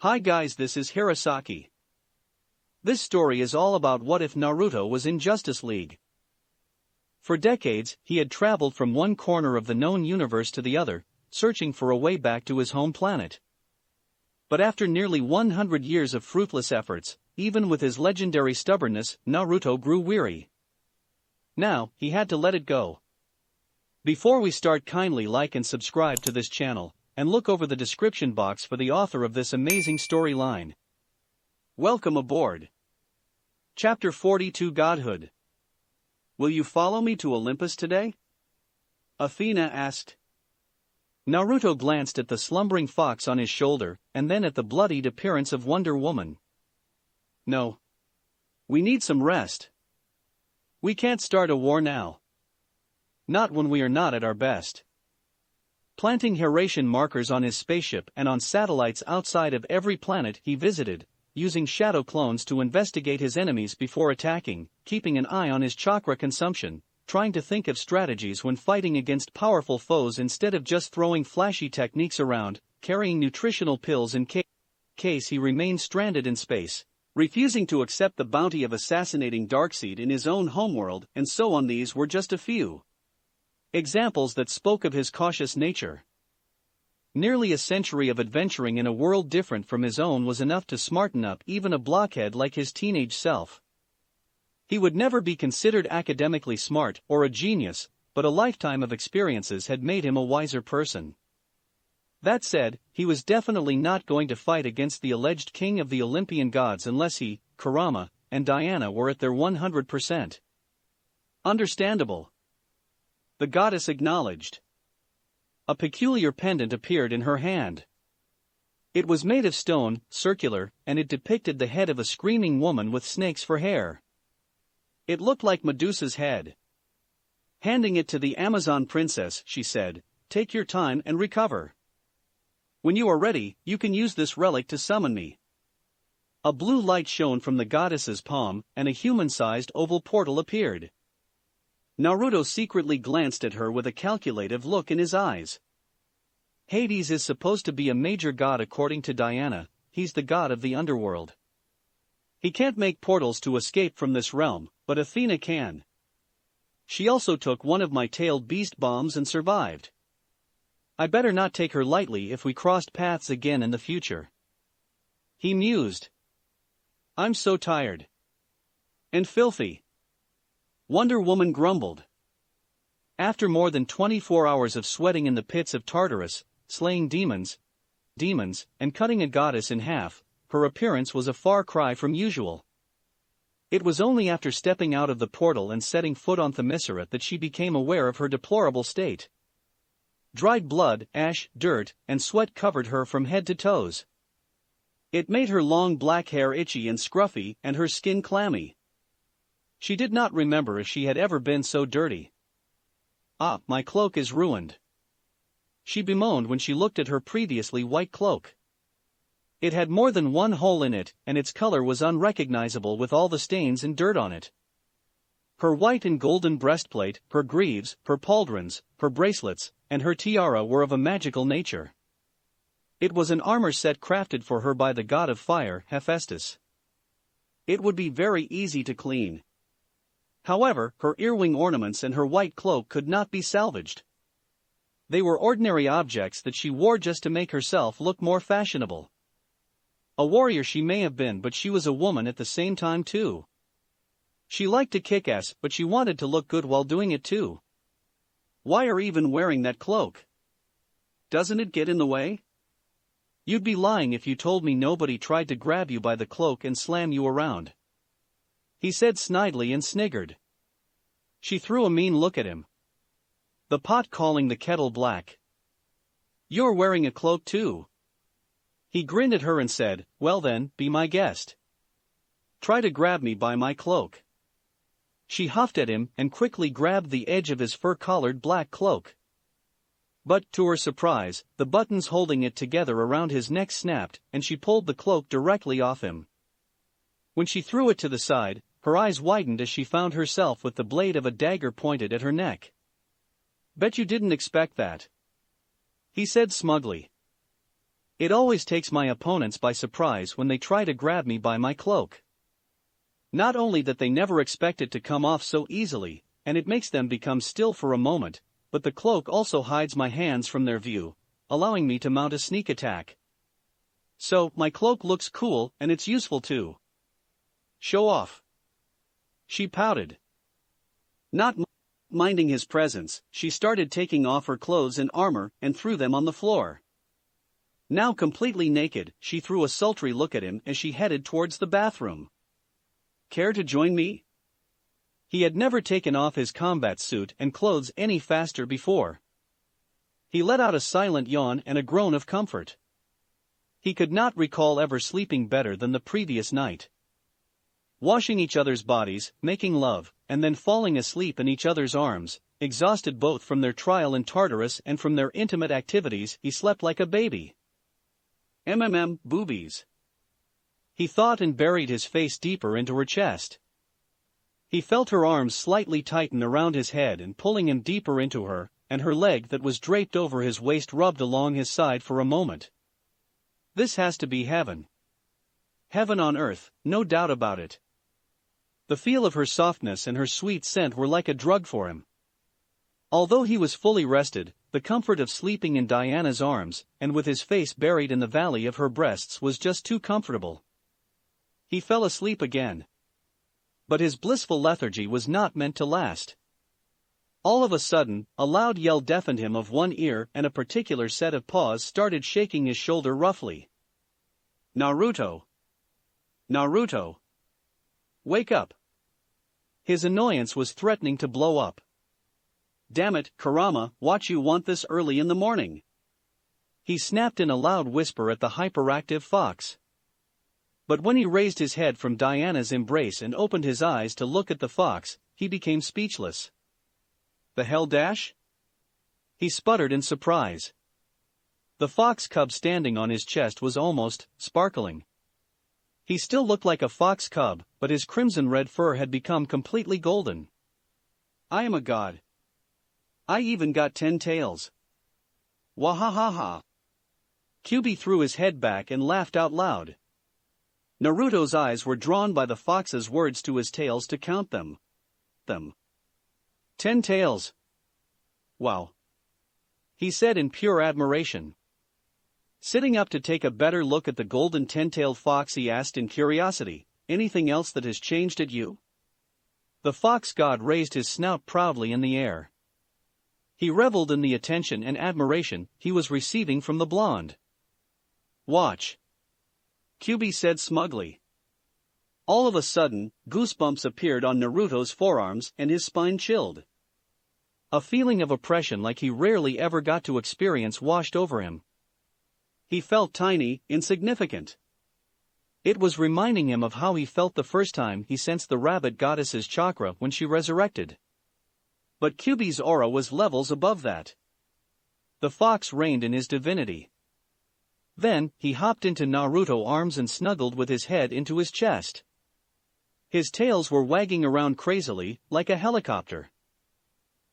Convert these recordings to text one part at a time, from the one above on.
Hi guys, this is Hirosaki. This story is all about what if Naruto was in Justice League. For decades, he had traveled from one corner of the known universe to the other, searching for a way back to his home planet. But after nearly 100 years of fruitless efforts, even with his legendary stubbornness, Naruto grew weary. Now, he had to let it go. Before we start, kindly like and subscribe to this channel, and look over the description box for the author of this amazing storyline. Welcome aboard. Chapter 42 Godhood. Will you follow me to Olympus today? Athena asked. Naruto glanced at the slumbering fox on his shoulder, and then at the bloodied appearance of Wonder Woman. No. We need some rest. We can't start a war now. Not when we are not at our best. Planting Haitian markers on his spaceship and on satellites outside of every planet he visited, using shadow clones to investigate his enemies before attacking, keeping an eye on his chakra consumption, trying to think of strategies when fighting against powerful foes instead of just throwing flashy techniques around, carrying nutritional pills in case he remained stranded in space, refusing to accept the bounty of assassinating Darkseid in his own homeworld, and so on. These were just a few examples that spoke of his cautious nature. Nearly a century of adventuring in a world different from his own was enough to smarten up even a blockhead like his teenage self. He would never be considered academically smart or a genius, but a lifetime of experiences had made him a wiser person. That said, he was definitely not going to fight against the alleged king of the Olympian gods unless he, Kurama, and Diana were at their 100%. Understandable. The goddess acknowledged. A peculiar pendant appeared in her hand. It was made of stone, circular, and it depicted the head of a screaming woman with snakes for hair. It looked like Medusa's head. Handing it to the Amazon princess, she said, "Take your time and recover. When you are ready, you can use this relic to summon me." A blue light shone from the goddess's palm, and a human-sized oval portal appeared. Naruto secretly glanced at her with a calculative look in his eyes. Hades is supposed to be a major god according to Diana. He's the god of the underworld. He can't make portals to escape from this realm, but Athena can. She also took one of my tailed beast bombs and survived. I better not take her lightly if we crossed paths again in the future. He mused. I'm so tired. And filthy. Wonder Woman grumbled. After more than 24 hours of sweating in the pits of Tartarus, slaying demons, and cutting a goddess in half, her appearance was a far cry from usual. It was only after stepping out of the portal and setting foot on Themyscira that she became aware of her deplorable state. Dried blood, ash, dirt, and sweat covered her from head to toes. It made her long black hair itchy and scruffy and her skin clammy. She did not remember if she had ever been so dirty. Ah, my cloak is ruined. She bemoaned when she looked at her previously white cloak. It had more than one hole in it, and its color was unrecognizable with all the stains and dirt on it. Her white and golden breastplate, her greaves, her pauldrons, her bracelets, and her tiara were of a magical nature. It was an armor set crafted for her by the god of fire, Hephaestus. It would be very easy to clean. However, her earwing ornaments and her white cloak could not be salvaged. They were ordinary objects that she wore just to make herself look more fashionable. A warrior she may have been, but she was a woman at the same time too. She liked to kick ass, but she wanted to look good while doing it too. Why are even wearing that cloak? Doesn't it get in the way? You'd be lying if you told me nobody tried to grab you by the cloak and slam you around. He said snidely and sniggered. She threw a mean look at him. The pot calling the kettle black. You're wearing a cloak too. He grinned at her and said, well then, be my guest. Try to grab me by my cloak. She huffed at him and quickly grabbed the edge of his fur-collared black cloak. But, to her surprise, the buttons holding it together around his neck snapped, and she pulled the cloak directly off him. When she threw it to the side, her eyes widened as she found herself with the blade of a dagger pointed at her neck. Bet you didn't expect that. He said smugly. It always takes my opponents by surprise when they try to grab me by my cloak. Not only that they never expect it to come off so easily, and it makes them become still for a moment, but the cloak also hides my hands from their view, allowing me to mount a sneak attack. So, my cloak looks cool and it's useful too. Show off. She pouted. Not minding his presence, she started taking off her clothes and armor and threw them on the floor. Now completely naked, she threw a sultry look at him as she headed towards the bathroom. Care to join me? He had never taken off his combat suit and clothes any faster before. He let out a silent yawn and a groan of comfort. He could not recall ever sleeping better than the previous night. Washing each other's bodies, making love, and then falling asleep in each other's arms, exhausted both from their trial in Tartarus and from their intimate activities, he slept like a baby. Boobies. He thought and buried his face deeper into her chest. He felt her arms slightly tighten around his head and pulling him deeper into her, and her leg that was draped over his waist rubbed along his side for a moment. This has to be heaven. Heaven on earth, no doubt about it. The feel of her softness and her sweet scent were like a drug for him. Although he was fully rested, the comfort of sleeping in Diana's arms, and with his face buried in the valley of her breasts, was just too comfortable. He fell asleep again. But his blissful lethargy was not meant to last. All of a sudden, a loud yell deafened him of one ear and a particular set of paws started shaking his shoulder roughly. Naruto! Naruto! Wake up! His annoyance was threatening to blow up. Damn it, Kurama, what you want this early in the morning? He snapped in a loud whisper at the hyperactive fox. But when he raised his head from Diana's embrace and opened his eyes to look at the fox, he became speechless. The hell dash? He sputtered in surprise. The fox cub standing on his chest was almost sparkling. He still looked like a fox cub, but his crimson-red fur had become completely golden. I am a god. I even got 10 tails. Wahahaha. Kyubi threw his head back and laughed out loud. Naruto's eyes were drawn by the fox's words to his tails to count them. 10 tails. Wow. He said in pure admiration. Sitting up to take a better look at the golden 10-tailed fox, he asked in curiosity, anything else that has changed at you? The fox god raised his snout proudly in the air. He reveled in the attention and admiration he was receiving from the blonde. Watch. Kyubi said smugly. All of a sudden, goosebumps appeared on Naruto's forearms and his spine chilled. A feeling of oppression like he rarely ever got to experience washed over him. He felt tiny, insignificant. It was reminding him of how he felt the first time he sensed the rabbit goddess's chakra when she resurrected. But Kyubi's aura was levels above that. The fox reigned in his divinity. Then, he hopped into Naruto's arms and snuggled with his head into his chest. His tails were wagging around crazily, like a helicopter.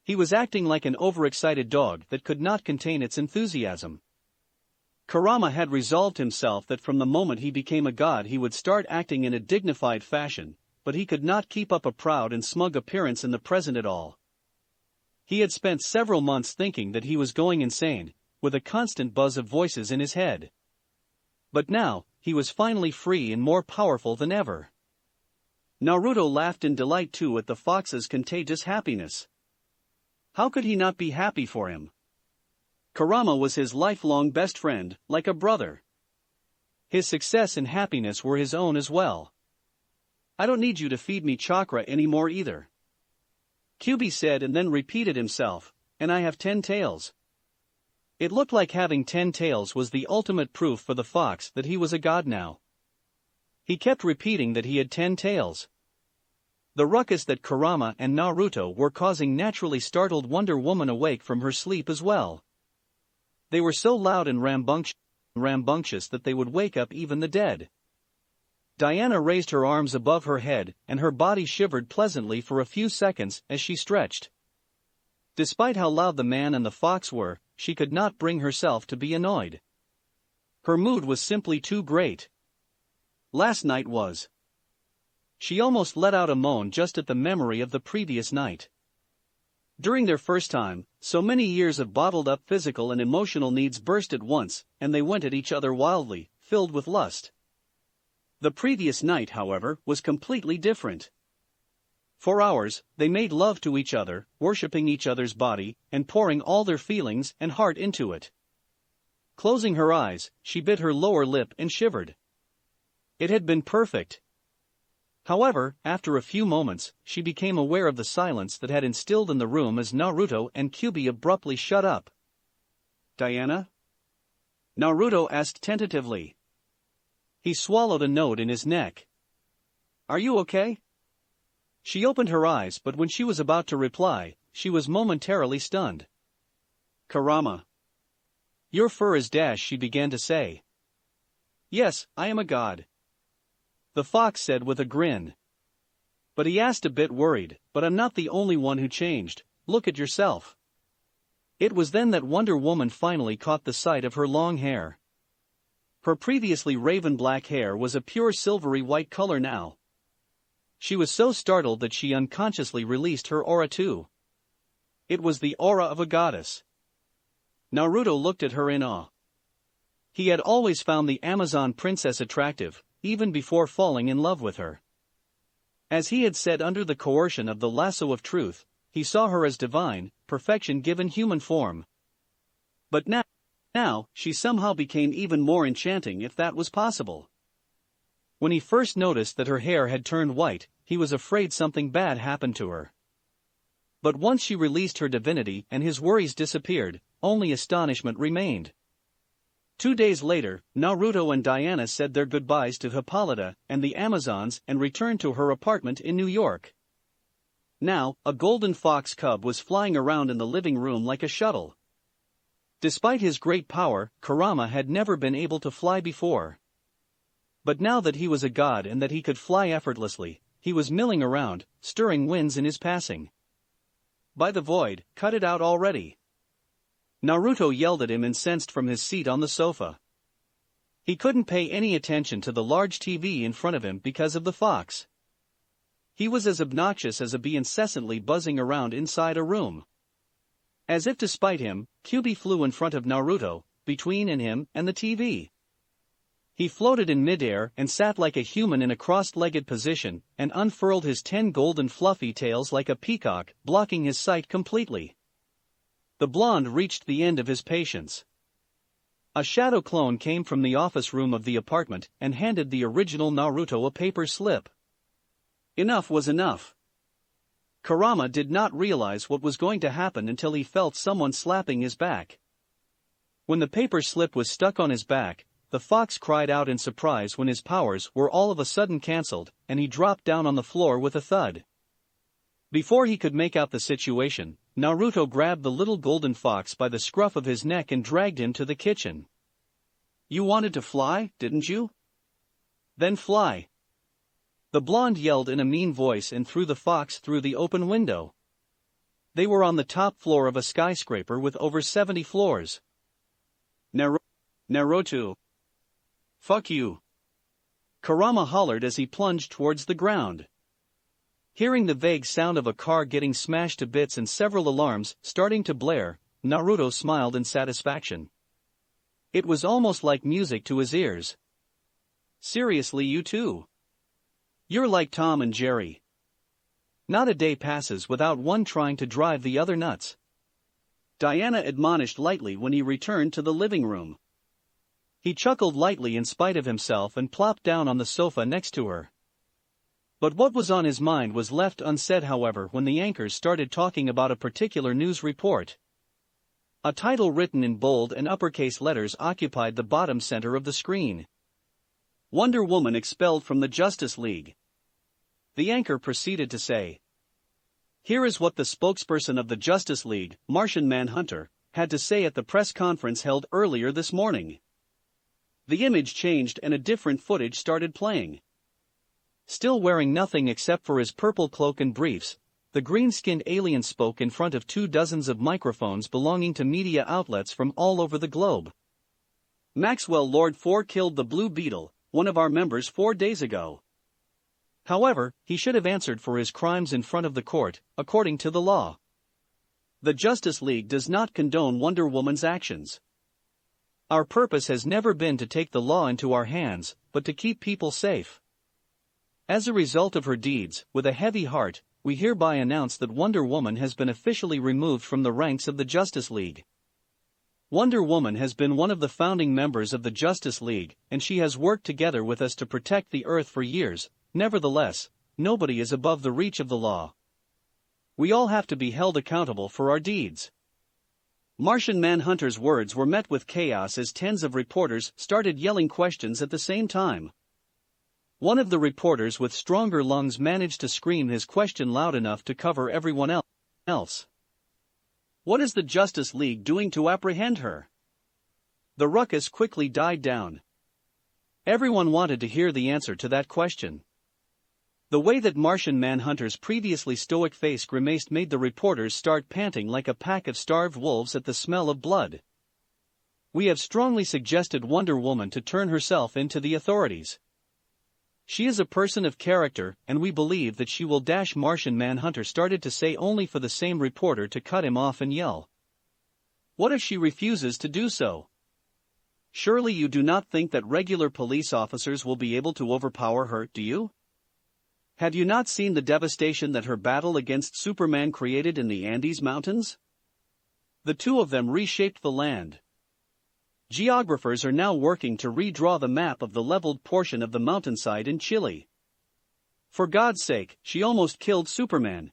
He was acting like an overexcited dog that could not contain its enthusiasm. Kurama had resolved himself that from the moment he became a god he would start acting in a dignified fashion, but he could not keep up a proud and smug appearance in the present at all. He had spent several months thinking that he was going insane, with a constant buzz of voices in his head. But now, he was finally free and more powerful than ever. Naruto laughed in delight too at the fox's contagious happiness. How could he not be happy for him? Kurama was his lifelong best friend, like a brother. His success and happiness were his own as well. I don't need you to feed me chakra anymore either. Kyubi said and then repeated himself, and I have 10 tails. It looked like having 10 tails was the ultimate proof for the fox that he was a god now. He kept repeating that he had 10 tails. The ruckus that Kurama and Naruto were causing naturally startled Wonder Woman awake from her sleep as well. They were so loud and rambunctious that they would wake up even the dead. Diana raised her arms above her head and her body shivered pleasantly for a few seconds as she stretched. Despite how loud the man and the fox were, she could not bring herself to be annoyed. Her mood was simply too great. Last night was. She almost let out a moan just at the memory of the previous night. During their first time, so many years of bottled-up physical and emotional needs burst at once, and they went at each other wildly, filled with lust. The previous night, however, was completely different. For hours, they made love to each other, worshipping each other's body, and pouring all their feelings and heart into it. Closing her eyes, she bit her lower lip and shivered. It had been perfect. However, after a few moments, she became aware of the silence that had instilled in the room as Naruto and Kyuubi abruptly shut up. "Diana?" Naruto asked tentatively. He swallowed a note in his neck. "Are you okay?" She opened her eyes, but when she was about to reply, she was momentarily stunned. "Kurama. Your fur is dash," she began to say. "Yes, I am a god," the fox said with a grin. But he asked a bit worried, "But I'm not the only one who changed, look at yourself." It was then that Wonder Woman finally caught the sight of her long hair. Her previously raven-black hair was a pure silvery white color now. She was so startled that she unconsciously released her aura too. It was the aura of a goddess. Naruto looked at her in awe. He had always found the Amazon princess attractive, even before falling in love with her. As he had said under the coercion of the lasso of truth, he saw her as divine, perfection given human form. But now, she somehow became even more enchanting if that was possible. When he first noticed that her hair had turned white, he was afraid something bad happened to her. But once she released her divinity and his worries disappeared, only astonishment remained. 2 days later, Naruto and Diana said their goodbyes to Hippolyta and the Amazons and returned to her apartment in New York. Now, a golden fox cub was flying around in the living room like a shuttle. Despite his great power, Kurama had never been able to fly before. But now that he was a god and that he could fly effortlessly, he was milling around, stirring winds in his passing. "By the void, cut it out already!" Naruto yelled at him, incensed from his seat on the sofa. He couldn't pay any attention to the large TV in front of him because of the fox. He was as obnoxious as a bee incessantly buzzing around inside a room. As if to spite him, Kyuubi flew in front of Naruto, between him and the TV. He floated in midair and sat like a human in a cross-legged position, and unfurled his 10 golden fluffy tails like a peacock, blocking his sight completely. The blonde reached the end of his patience. A shadow clone came from the office room of the apartment and handed the original Naruto a paper slip. Enough was enough. Kurama did not realize what was going to happen until he felt someone slapping his back. When the paper slip was stuck on his back, the fox cried out in surprise when his powers were all of a sudden cancelled, and he dropped down on the floor with a thud. Before he could make out the situation, Naruto grabbed the little golden fox by the scruff of his neck and dragged him to the kitchen. "You wanted to fly, didn't you? Then fly!" The blonde yelled in a mean voice and threw the fox through the open window. They were on the top floor of a skyscraper with over 70 floors. Naruto. Fuck you. Kurama hollered as he plunged towards the ground. Hearing the vague sound of a car getting smashed to bits and several alarms starting to blare, Naruto smiled in satisfaction. It was almost like music to his ears. "Seriously, you too? You're like Tom and Jerry. Not a day passes without one trying to drive the other nuts," Diana admonished lightly when he returned to the living room. He chuckled lightly in spite of himself and plopped down on the sofa next to her. But what was on his mind was left unsaid, however, when the anchors started talking about a particular news report. A title written in bold and uppercase letters occupied the bottom center of the screen. "Wonder Woman expelled from the Justice League." The anchor proceeded to say, "Here is what the spokesperson of the Justice League, Martian Manhunter, had to say at the press conference held earlier this morning." The image changed and a different footage started playing. Still wearing nothing except for his purple cloak and briefs, the green-skinned alien spoke in front of 24 of microphones belonging to media outlets from all over the globe. Maxwell Lord 4 killed the Blue Beetle, one of our members 4 days ago. However, he should have answered for his crimes in front of the court, according to the law. The Justice League does not condone Wonder Woman's actions. Our purpose has never been to take the law into our hands, but to keep people safe. As a result of her deeds, with a heavy heart, we hereby announce that Wonder Woman has been officially removed from the ranks of the Justice League. Wonder Woman has been one of the founding members of the Justice League, and she has worked together with us to protect the Earth for years. Nevertheless, nobody is above the reach of the law. We all have to be held accountable for our deeds. Martian Manhunter's words were met with chaos as tens of reporters started yelling questions at the same time. One of the reporters with stronger lungs managed to scream his question loud enough to cover everyone else. What is the Justice League doing to apprehend her? The ruckus quickly died down. Everyone wanted to hear the answer to that question. The way that Martian Manhunter's previously stoic face grimaced made the reporters start panting like a pack of starved wolves at the smell of blood. We have strongly suggested Wonder Woman to turn herself in to the authorities. She is a person of character, and we believe that she will dash. Martian Manhunter started to say, only for the same reporter to cut him off and yell. What if she refuses to do so? Surely you do not think that regular police officers will be able to overpower her, do you? Have you not seen the devastation that her battle against Superman created in the Andes Mountains? The two of them reshaped the land. Geographers are now working to redraw the map of the leveled portion of the mountainside in Chile. For God's sake, she almost killed Superman.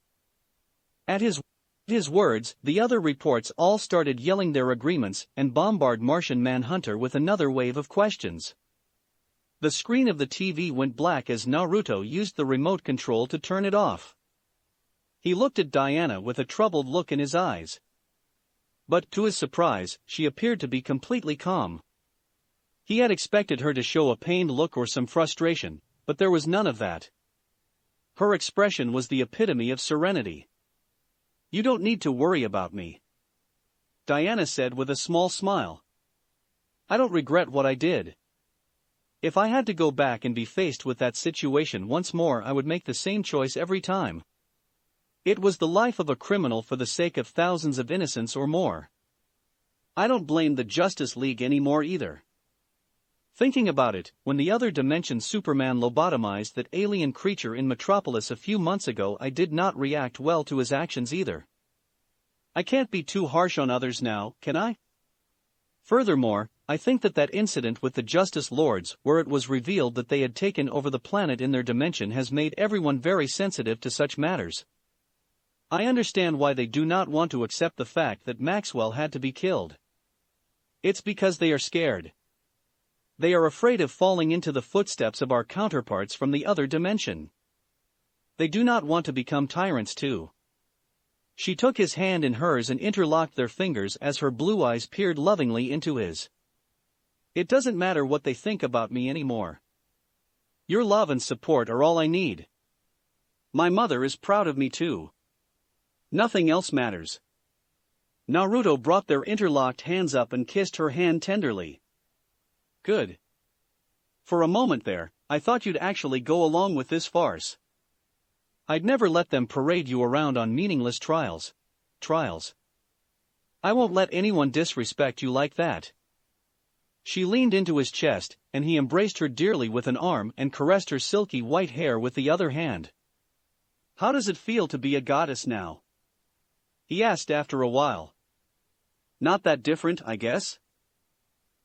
At his words, the other reports all started yelling their agreements and bombarded Martian Manhunter with another wave of questions. The screen of the TV went black as Naruto used the remote control to turn it off. He looked at Diana with a troubled look in his eyes. But to his surprise, she appeared to be completely calm. He had expected her to show a pained look or some frustration, but there was none of that. Her expression was the epitome of serenity. "You don't need to worry about me," Diana said with a small smile. "I don't regret what I did. If I had to go back and be faced with that situation once more, I would make the same choice every time. It was the life of a criminal for the sake of thousands of innocents or more. I don't blame the Justice League anymore either." Thinking about it, when the other dimension Superman lobotomized that alien creature in Metropolis a few months ago, I did not react well to his actions either. I can't be too harsh on others now, can I? Furthermore, I think that incident with the Justice Lords, where it was revealed that they had taken over the planet in their dimension, has made everyone very sensitive to such matters. I understand why they do not want to accept the fact that Maxwell had to be killed. It's because they are scared. They are afraid of falling into the footsteps of our counterparts from the other dimension. They do not want to become tyrants too. She took his hand in hers and interlocked their fingers as her blue eyes peered lovingly into his. It doesn't matter what they think about me anymore. Your love and support are all I need. My mother is proud of me too. Nothing else matters. Naruto brought their interlocked hands up and kissed her hand tenderly. Good. For a moment there, I thought you'd actually go along with this farce. I'd never let them parade you around on meaningless trials. I won't let anyone disrespect you like that. She leaned into his chest, and he embraced her dearly with an arm and caressed her silky white hair with the other hand. How does it feel to be a goddess now? He asked after a while. Not that different, I guess.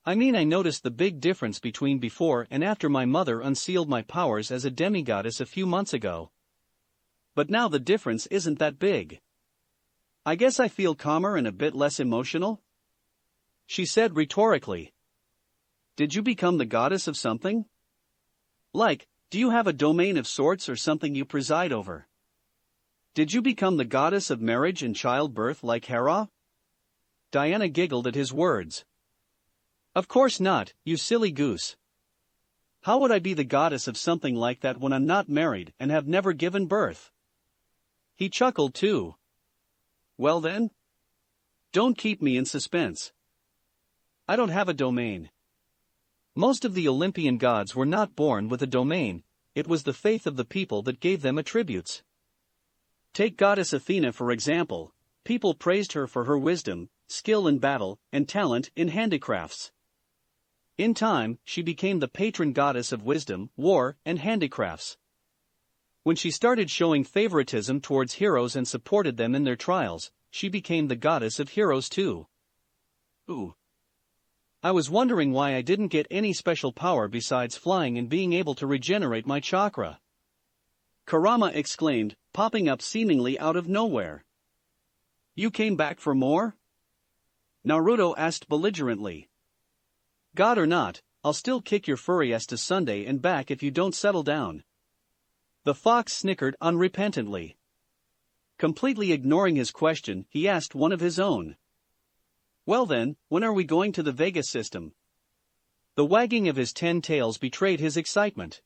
I mean, I noticed the big difference between before and after my mother unsealed my powers as a demigoddess a few months ago. But now the difference isn't that big. I guess I feel calmer and a bit less emotional? She said rhetorically. Did you become the goddess of something? Like, do you have a domain of sorts or something you preside over? Did you become the goddess of marriage and childbirth like Hera? Diana giggled at his words. Of course not, you silly goose. How would I be the goddess of something like that when I'm not married and have never given birth? He chuckled too. Well then? Don't keep me in suspense. I don't have a domain. Most of the Olympian gods were not born with a domain, it was the faith of the people that gave them attributes. Take goddess Athena for example, people praised her for her wisdom, skill in battle, and talent in handicrafts. In time, she became the patron goddess of wisdom, war, and handicrafts. When she started showing favoritism towards heroes and supported them in their trials, she became the goddess of heroes too. Ooh. I was wondering why I didn't get any special power besides flying and being able to regenerate my chakra. Kurama exclaimed, popping up seemingly out of nowhere. You came back for more? Naruto asked belligerently. God or not, I'll still kick your furry ass to Sunday and back if you don't settle down. The fox snickered unrepentantly. Completely ignoring his question, he asked one of his own. Well then, when are we going to the Vegas system? The wagging of his 10 tails betrayed his excitement.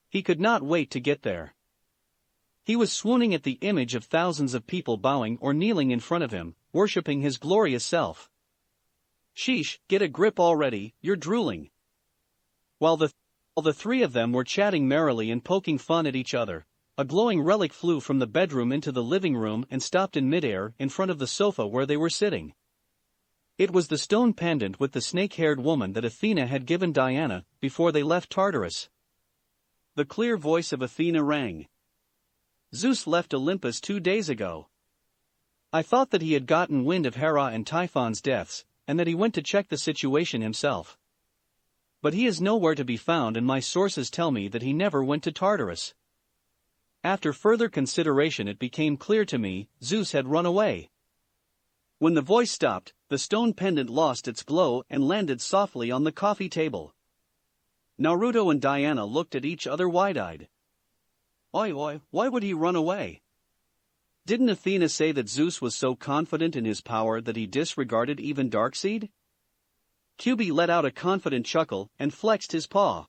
He could not wait to get there. He was swooning at the image of thousands of people bowing or kneeling in front of him, worshipping his glorious self. Sheesh, get a grip already, you're drooling. While the three of them were chatting merrily and poking fun at each other, a glowing relic flew from the bedroom into the living room and stopped in midair in front of the sofa where they were sitting. It was the stone pendant with the snake-haired woman that Athena had given Diana before they left Tartarus. The clear voice of Athena rang. Zeus left Olympus 2 days ago. I thought that he had gotten wind of Hera and Typhon's deaths, and that he went to check the situation himself. But he is nowhere to be found, and my sources tell me that he never went to Tartarus. After further consideration it became clear to me, Zeus had run away. When the voice stopped, the stone pendant lost its glow and landed softly on the coffee table. Naruto and Diana looked at each other wide-eyed. Oi, why would he run away? Didn't Athena say that Zeus was so confident in his power that he disregarded even Darkseid? Kyuubi let out a confident chuckle and flexed his paw.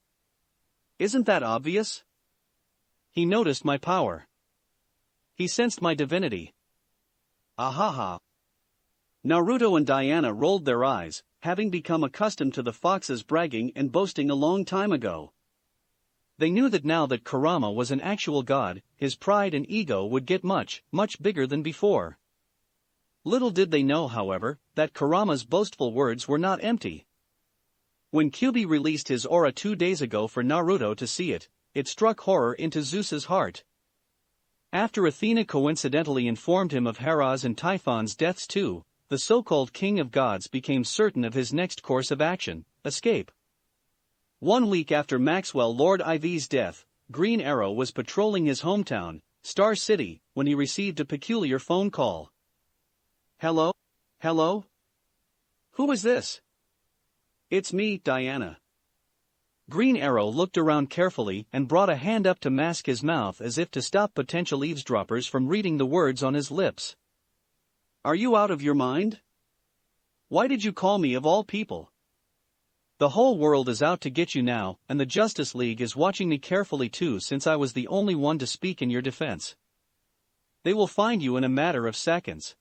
Isn't that obvious? He noticed my power. He sensed my divinity. Ahaha. Naruto and Diana rolled their eyes, having become accustomed to the fox's bragging and boasting a long time ago. They knew that now that Kurama was an actual god, his pride and ego would get much bigger than before. Little did they know, however, that Kurama's boastful words were not empty. When Kyuubi released his aura 2 days ago for Naruto to see it, it struck horror into Zeus's heart. After Athena coincidentally informed him of Hera's and Typhon's deaths too, the so-called king of gods became certain of his next course of action: escape. 1 week after Maxwell Lord IV's death, Green Arrow was patrolling his hometown, Star City, when he received a peculiar phone call. Hello? Hello? Who is this? It's me, Diana. Green Arrow looked around carefully and brought a hand up to mask his mouth as if to stop potential eavesdroppers from reading the words on his lips. Are you out of your mind? Why did you call me of all people? The whole world is out to get you now, and the Justice League is watching me carefully too, since I was the only one to speak in your defense. They will find you in a matter of seconds.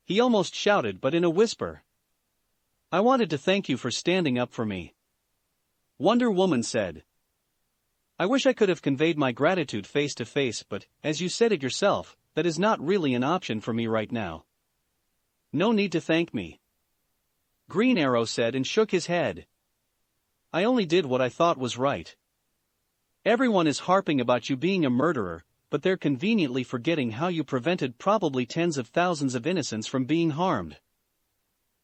He almost shouted, but in a whisper. I wanted to thank you for standing up for me. Wonder Woman said. I wish I could have conveyed my gratitude face to face, but, as you said it yourself, that is not really an option for me right now. No need to thank me. Green Arrow said and shook his head. I only did what I thought was right. Everyone is harping about you being a murderer, but they're conveniently forgetting how you prevented probably tens of thousands of innocents from being harmed.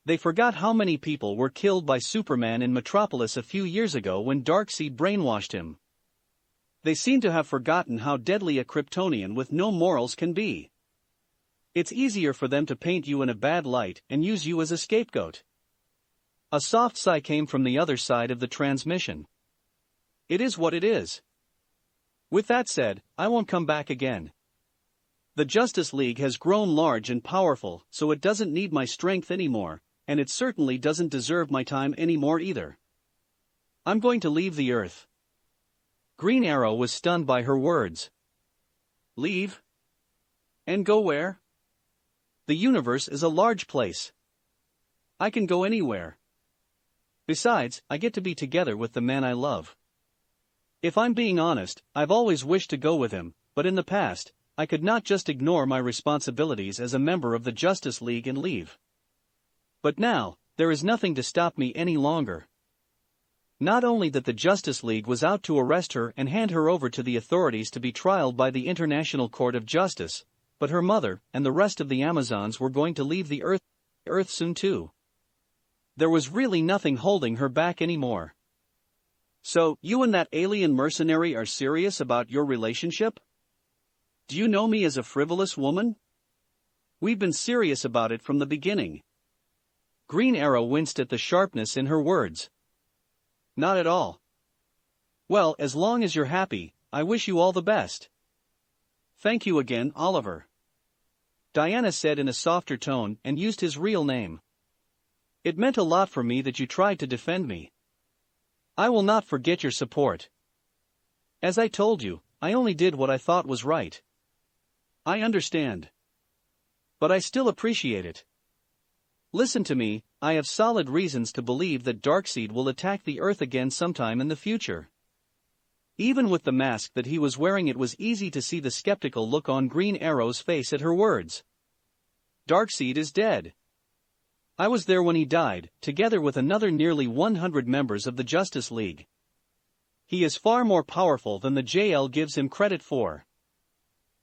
They forgot how many people were killed by Superman in Metropolis a few years ago when Darkseid brainwashed him. They seem to have forgotten how deadly a Kryptonian with no morals can be. It's easier for them to paint you in a bad light and use you as a scapegoat. A soft sigh came from the other side of the transmission. It is what it is. With that said, I won't come back again. The Justice League has grown large and powerful, so it doesn't need my strength anymore, and it certainly doesn't deserve my time anymore either. I'm going to leave the Earth. Green Arrow was stunned by her words. Leave? And go where? The universe is a large place. I can go anywhere. Besides, I get to be together with the man I love. If I'm being honest, I've always wished to go with him, but in the past, I could not just ignore my responsibilities as a member of the Justice League and leave. But now, there is nothing to stop me any longer. Not only that the Justice League was out to arrest her and hand her over to the authorities to be trialed by the International Court of Justice, but her mother and the rest of the Amazons were going to leave the Earth soon too. There was really nothing holding her back anymore. So, you and that alien mercenary are serious about your relationship? Do you know me as a frivolous woman? We've been serious about it from the beginning. Green Arrow winced at the sharpness in her words. Not at all. Well, as long as you're happy, I wish you all the best. Thank you again, Oliver. Diana said in a softer tone and used his real name. It meant a lot for me that you tried to defend me. I will not forget your support. As I told you, I only did what I thought was right. I understand. But I still appreciate it. Listen to me, I have solid reasons to believe that Darkseid will attack the Earth again sometime in the future. Even with the mask that he was wearing, it was easy to see the skeptical look on Green Arrow's face at her words. Darkseid is dead. I was there when he died, together with another nearly 100 members of the Justice League. He is far more powerful than the JL gives him credit for.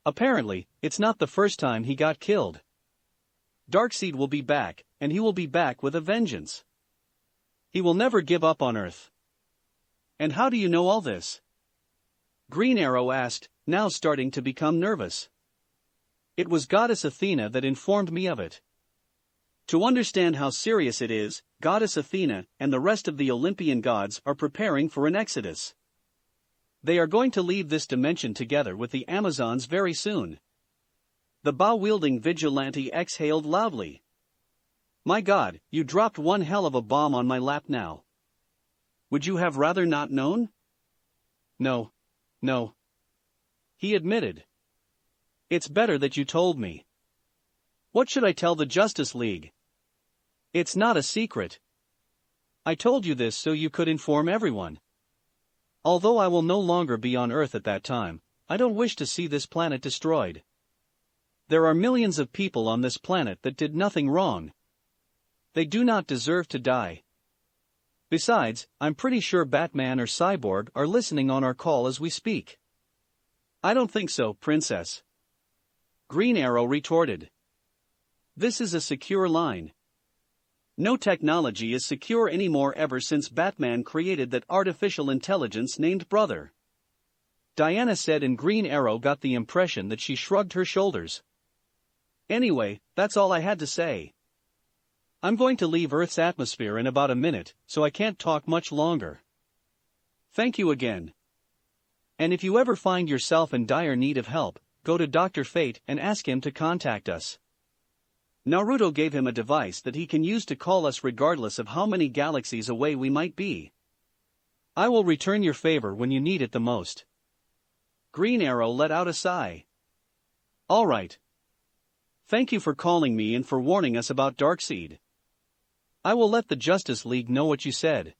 Apparently, it's not the first time he got killed. Darkseid will be back, and he will be back with a vengeance. He will never give up on Earth. And how do you know all this? Green Arrow asked, now starting to become nervous. It was Goddess Athena that informed me of it. To understand how serious it is, Goddess Athena and the rest of the Olympian gods are preparing for an exodus. They are going to leave this dimension together with the Amazons very soon. The bow-wielding vigilante exhaled loudly. My God, you dropped one hell of a bomb on my lap now. Would you have rather not known? No. He admitted. It's better that you told me. What should I tell the Justice League? It's not a secret. I told you this so you could inform everyone. Although I will no longer be on Earth at that time, I don't wish to see this planet destroyed. There are millions of people on this planet that did nothing wrong. They do not deserve to die. Besides, I'm pretty sure Batman or Cyborg are listening on our call as we speak. I don't think so, Princess. Green Arrow retorted. This is a secure line. No technology is secure anymore ever since Batman created that artificial intelligence named Brother. Diana said, and Green Arrow got the impression that she shrugged her shoulders. Anyway, that's all I had to say. I'm going to leave Earth's atmosphere in about a minute, so I can't talk much longer. Thank you again. And if you ever find yourself in dire need of help, go to Dr. Fate and ask him to contact us. Naruto gave him a device that he can use to call us regardless of how many galaxies away we might be. I will return your favor when you need it the most. Green Arrow let out a sigh. All right. Thank you for calling me and for warning us about Darkseid. I will let the Justice League know what you said.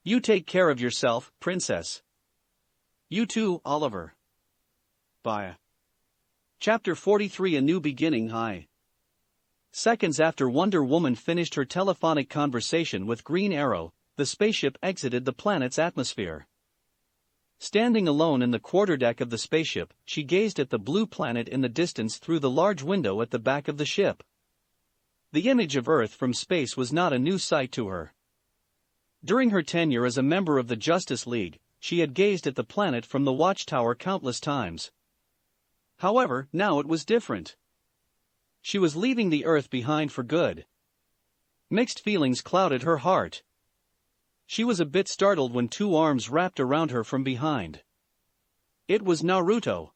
You take care of yourself, Princess. You too, Oliver. Bye. Chapter 43, A New Beginning. Hi. Seconds after Wonder Woman finished her telephonic conversation with Green Arrow, the spaceship exited the planet's atmosphere. Standing alone in the quarterdeck of the spaceship, she gazed at the blue planet in the distance through the large window at the back of the ship. The image of Earth from space was not a new sight to her. During her tenure as a member of the Justice League, she had gazed at the planet from the watchtower countless times. However, now it was different. She was leaving the Earth behind for good. Mixed feelings clouded her heart. She was a bit startled when two arms wrapped around her from behind. It was Naruto.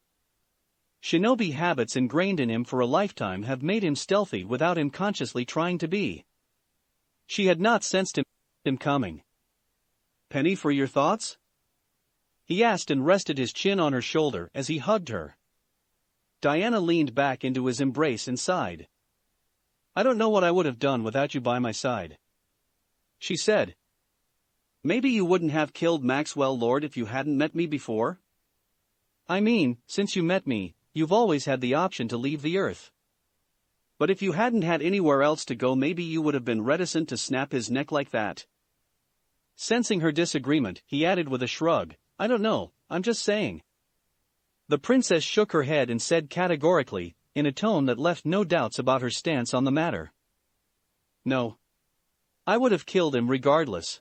Shinobi habits ingrained in him for a lifetime have made him stealthy without him consciously trying to be. She had not sensed him coming. Penny, for your thoughts? He asked and rested his chin on her shoulder as he hugged her. Diana leaned back into his embrace and sighed. I don't know what I would have done without you by my side. She said, Maybe you wouldn't have killed Maxwell Lord if you hadn't met me before? I mean, since you met me, you've always had the option to leave the Earth. But if you hadn't had anywhere else to go, maybe you would have been reticent to snap his neck like that. Sensing her disagreement, he added with a shrug, I don't know, I'm just saying. The princess shook her head and said categorically, in a tone that left no doubts about her stance on the matter. No. I would have killed him regardless.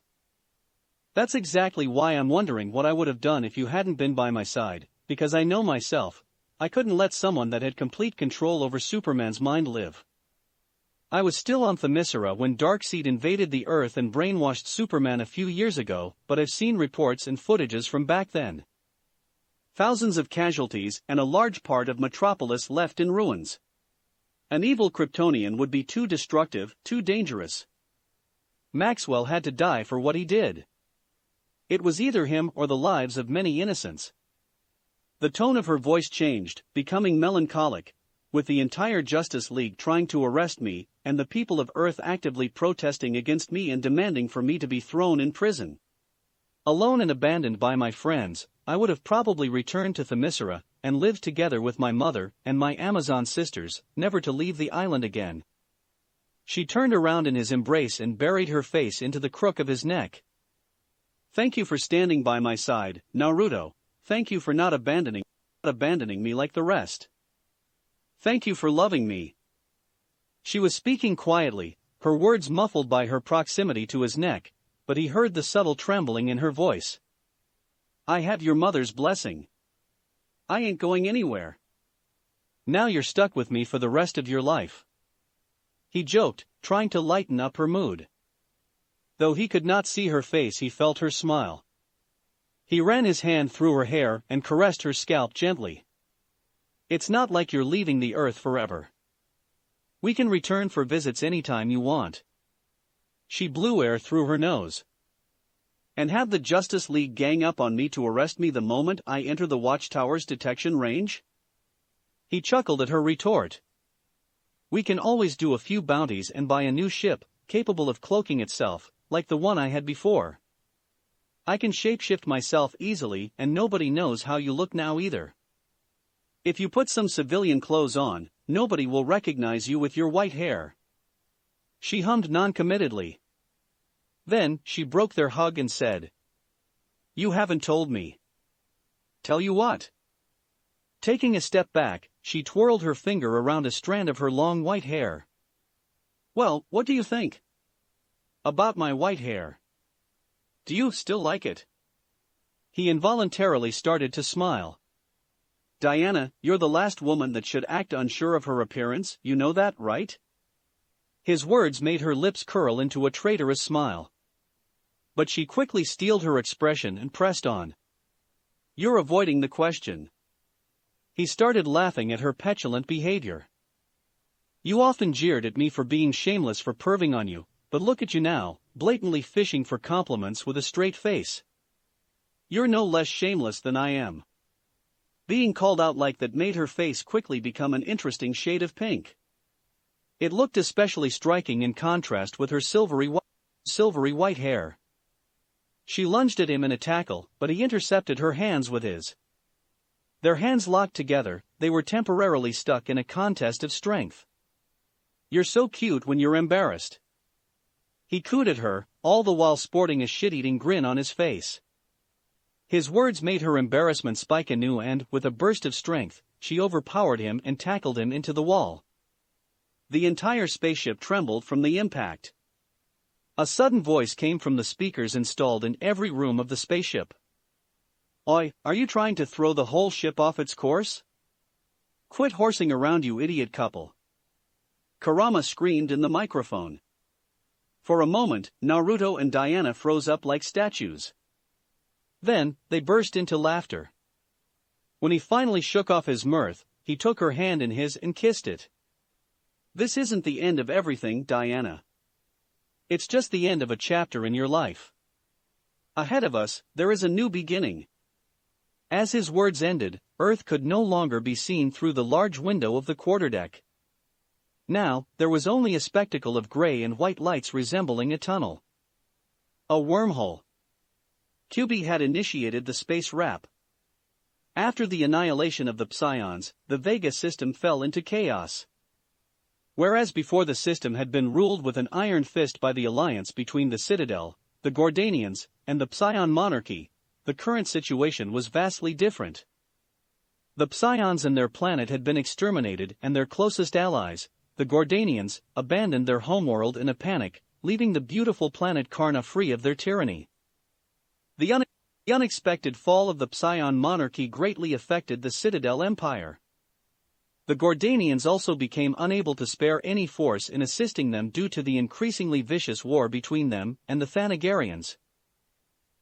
That's exactly why I'm wondering what I would have done if you hadn't been by my side, because I know myself, I couldn't let someone that had complete control over Superman's mind live. I was still on Themyscira when Darkseid invaded the Earth and brainwashed Superman a few years ago, but I've seen reports and footages from back then. Thousands of casualties and a large part of Metropolis left in ruins. An evil Kryptonian would be too destructive, too dangerous. Maxwell had to die for what he did. It was either him or the lives of many innocents. The tone of her voice changed, becoming melancholic, with the entire Justice League trying to arrest me, and the people of Earth actively protesting against me and demanding for me to be thrown in prison. Alone and abandoned by my friends, I would have probably returned to Themyscira, and lived together with my mother and my Amazon sisters, never to leave the island again. She turned around in his embrace and buried her face into the crook of his neck. Thank you for standing by my side, Naruto. Thank you for not abandoning me like the rest. Thank you for loving me. She was speaking quietly, her words muffled by her proximity to his neck, but he heard the subtle trembling in her voice. I have your mother's blessing. I ain't going anywhere. Now you're stuck with me for the rest of your life. He joked, trying to lighten up her mood. Though he could not see her face, he felt her smile. He ran his hand through her hair and caressed her scalp gently. It's not like you're leaving the Earth forever. We can return for visits anytime you want. She blew air through her nose. And have the Justice League gang up on me to arrest me the moment I enter the Watchtower's detection range? He chuckled at her retort. We can always do a few bounties and buy a new ship, capable of cloaking itself, like the one I had before. I can shapeshift myself easily and nobody knows how you look now either. If you put some civilian clothes on, nobody will recognize you with your white hair. She hummed noncommittedly. Then, she broke their hug and said, You haven't told me. Tell you what? Taking a step back, she twirled her finger around a strand of her long white hair. Well, what do you think? About my white hair. Do you still like it? He involuntarily started to smile. Diana, you're the last woman that should act unsure of her appearance, you know that, right? His words made her lips curl into a traitorous smile. But she quickly steeled her expression and pressed on. You're avoiding the question. He started laughing at her petulant behavior. You often jeered at me for being shameless for perving on you, but look at you now, blatantly fishing for compliments with a straight face. You're no less shameless than I am. Being called out like that made her face quickly become an interesting shade of pink. It looked especially striking in contrast with her silvery white hair. She lunged at him in a tackle, but he intercepted her hands with his. Their hands locked together, they were temporarily stuck in a contest of strength. You're so cute when you're embarrassed. He cooed at her, all the while sporting a shit-eating grin on his face. His words made her embarrassment spike anew and, with a burst of strength, she overpowered him and tackled him into the wall. The entire spaceship trembled from the impact. A sudden voice came from the speakers installed in every room of the spaceship. Oi, are you trying to throw the whole ship off its course? Quit horsing around, you idiot couple. Kurama screamed in the microphone. For a moment, Naruto and Diana froze up like statues. Then, they burst into laughter. When he finally shook off his mirth, he took her hand in his and kissed it. This isn't the end of everything, Diana. It's just the end of a chapter in your life. Ahead of us, there is a new beginning. As his words ended, Earth could no longer be seen through the large window of the quarterdeck. Now, there was only a spectacle of gray and white lights resembling a tunnel. A wormhole. QB had initiated the space wrap. After the annihilation of the Psions, the Vega system fell into chaos. Whereas before the system had been ruled with an iron fist by the alliance between the Citadel, the Gordanians, and the Psion monarchy, the current situation was vastly different. The Psions and their planet had been exterminated, and their closest allies, the Gordanians, abandoned their homeworld in a panic, leaving the beautiful planet Karna free of their tyranny. The unexpected fall of the Psion monarchy greatly affected the Citadel Empire. The Gordanians also became unable to spare any force in assisting them due to the increasingly vicious war between them and the Thanagarians.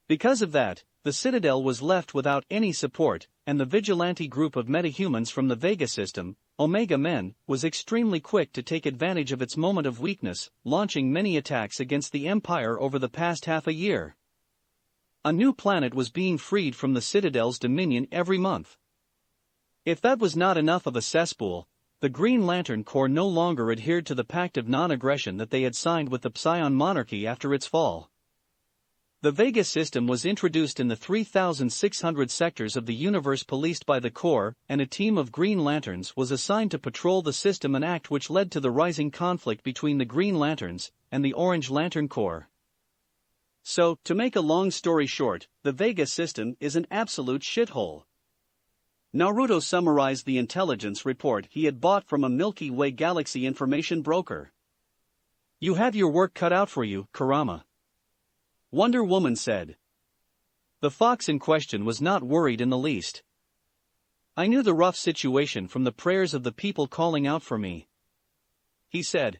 Because of that, the Citadel was left without any support, and the vigilante group of metahumans from the Vega system, Omega Men, was extremely quick to take advantage of its moment of weakness, launching many attacks against the Empire over the past half a year. A new planet was being freed from the Citadel's dominion every month. If that was not enough of a cesspool, the Green Lantern Corps no longer adhered to the pact of non-aggression that they had signed with the Psion monarchy after its fall. The Vega system was introduced in the 3,600 sectors of the universe policed by the Corps, and a team of Green Lanterns was assigned to patrol the system, an act which led to the rising conflict between the Green Lanterns and the Orange Lantern Corps. So, to make a long story short, the Vega system is an absolute shithole. Naruto summarized the intelligence report he had bought from a Milky Way galaxy information broker. "You have your work cut out for you, Kurama," Wonder Woman said. The fox in question was not worried in the least. "I knew the rough situation from the prayers of the people calling out for me," he said.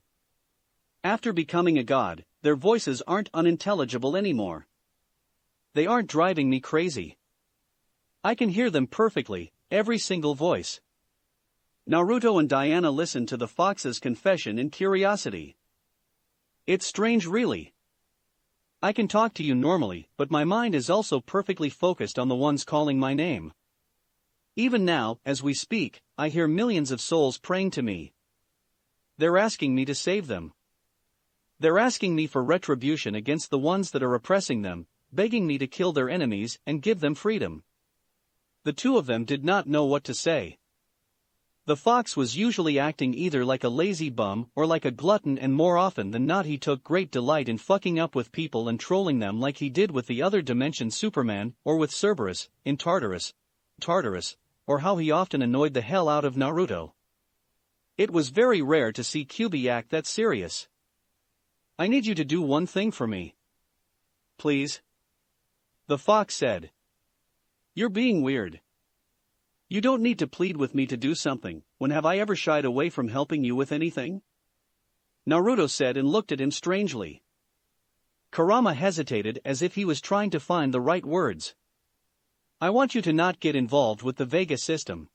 "After becoming a god, their voices aren't unintelligible anymore. They aren't driving me crazy. I can hear them perfectly, every single voice." Naruto and Diana listened to the fox's confession in curiosity. "It's strange, really. I can talk to you normally, but my mind is also perfectly focused on the ones calling my name. Even now, as we speak, I hear millions of souls praying to me. They're asking me to save them. They're asking me for retribution against the ones that are oppressing them, begging me to kill their enemies and give them freedom." The two of them did not know what to say. The fox was usually acting either like a lazy bum or like a glutton, and more often than not he took great delight in fucking up with people and trolling them, like he did with the other dimension Superman, or with Cerberus, in Tartarus, or how he often annoyed the hell out of Naruto. It was very rare to see QB act that serious. "I need you to do one thing for me. Please?" the fox said. "You're being weird. You don't need to plead with me to do something. When have I ever shied away from helping you with anything?" Naruto said and looked at him strangely. Kurama hesitated as if he was trying to find the right words. "I want you to not get involved with the Vega system.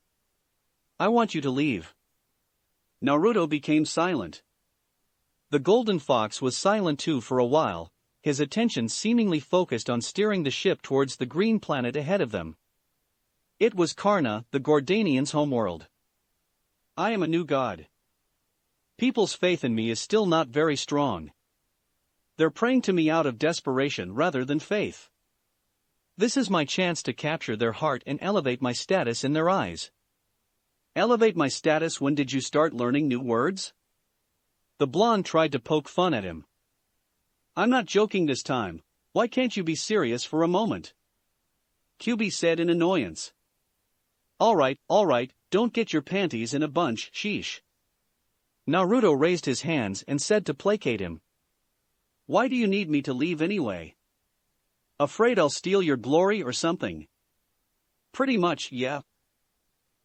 I want you to leave." Naruto became silent. The Golden Fox was silent too for a while, his attention seemingly focused on steering the ship towards the green planet ahead of them. It was Karna, the Gordanians' homeworld. "I am a new god. People's faith in me is still not very strong. They're praying to me out of desperation rather than faith. This is my chance to capture their heart and elevate my status in their eyes." "Elevate my status? When did you start learning new words?" The blonde tried to poke fun at him. "I'm not joking this time. Why can't you be serious for a moment?" QB said in annoyance. All right, don't get your panties in a bunch, sheesh." Naruto raised his hands and said to placate him. "Why do you need me to leave anyway? Afraid I'll steal your glory or something?" "Pretty much, yeah,"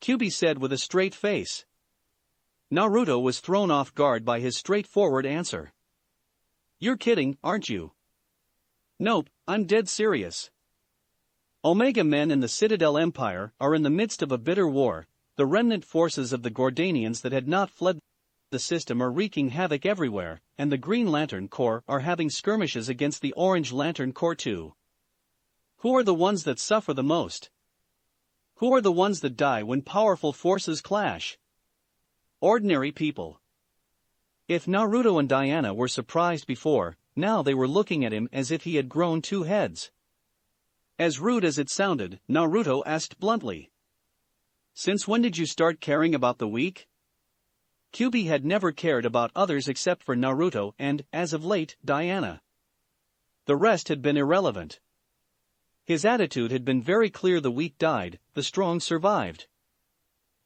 QB said with a straight face. Naruto was thrown off guard by his straightforward answer. "You're kidding, aren't you?" "Nope, I'm dead serious. Omega Men and the Citadel Empire are in the midst of a bitter war. The remnant forces of the Gordanians that had not fled the system are wreaking havoc everywhere, and the Green Lantern Corps are having skirmishes against the Orange Lantern Corps too. Who are the ones that suffer the most? Who are the ones that die when powerful forces clash? Ordinary people." If Naruto and Diana were surprised before, now they were looking at him as if he had grown two heads. As rude as it sounded, Naruto asked bluntly. Since when did you start caring about the weak? Kyuubi had never cared about others except for Naruto and, as of late, Diana. The rest had been irrelevant. His attitude had been very clear: the weak died, the strong survived.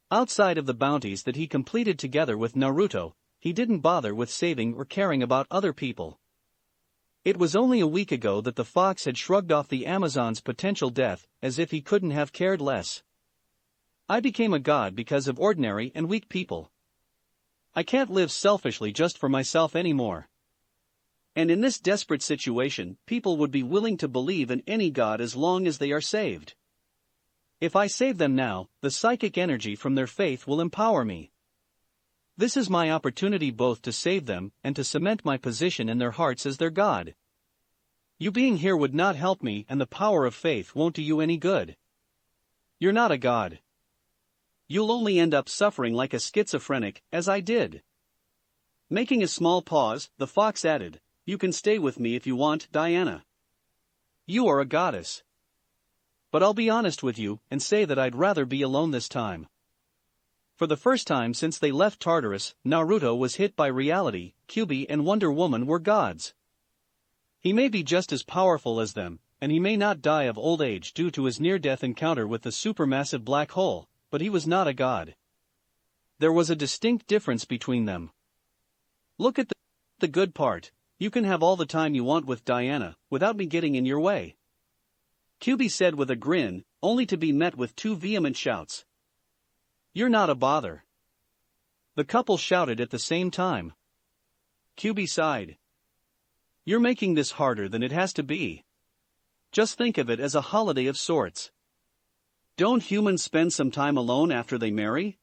Outside of the bounties that he completed together with Naruto, he didn't bother with saving or caring about other people. It was only a week ago that the fox had shrugged off the Amazon's potential death, as if he couldn't have cared less. I became a god because of ordinary and weak people. I can't live selfishly just for myself anymore. And in this desperate situation, people would be willing to believe in any god as long as they are saved. If I save them now, the psychic energy from their faith will empower me. This is my opportunity both to save them and to cement my position in their hearts as their god. You being here would not help me, and the power of faith won't do you any good. You're not a god. You'll only end up suffering like a schizophrenic, as I did. Making a small pause, the fox added, "You can stay with me if you want, Diana. You are a goddess. But I'll be honest with you and say that I'd rather be alone this time." For the first time since they left Tartarus, Naruto was hit by reality: Kyuubi and Wonder Woman were gods. He may be just as powerful as them, and he may not die of old age due to his near-death encounter with the supermassive black hole, but he was not a god. There was a distinct difference between them. Look at the good part: you can have all the time you want with Diana, without me getting in your way. Kyuubi said with a grin, only to be met with two vehement shouts. You're not a bother. The couple shouted at the same time. Kyuubi sighed. You're making this harder than it has to be. Just think of it as a holiday of sorts. Don't humans spend some time alone after they marry?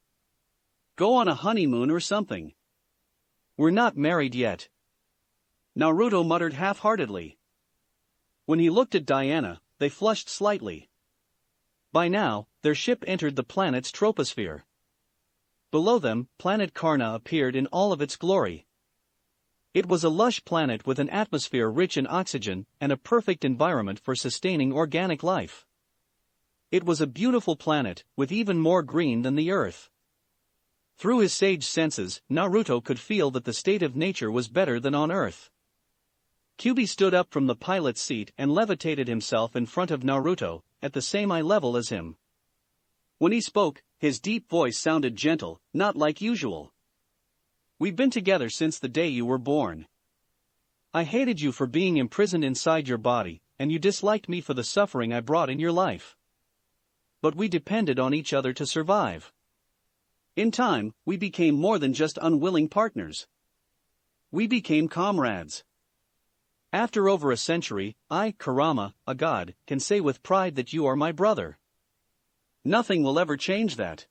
Go on a honeymoon or something. We're not married yet. Naruto muttered half-heartedly. When he looked at Diana, they flushed slightly. By now, their ship entered the planet's troposphere. Below them, planet Karna appeared in all of its glory. It was a lush planet with an atmosphere rich in oxygen and a perfect environment for sustaining organic life. It was a beautiful planet, with even more green than the Earth. Through his sage senses, Naruto could feel that the state of nature was better than on Earth. Kyuubi stood up from the pilot's seat and levitated himself in front of Naruto, at the same eye level as him. When he spoke, his deep voice sounded gentle, not like usual. We've been together since the day you were born. I hated you for being imprisoned inside your body, and you disliked me for the suffering I brought in your life. But we depended on each other to survive. In time, we became more than just unwilling partners. We became comrades. After over a century, I, Kurama, a god, can say with pride that you are my brother. Nothing will ever change that.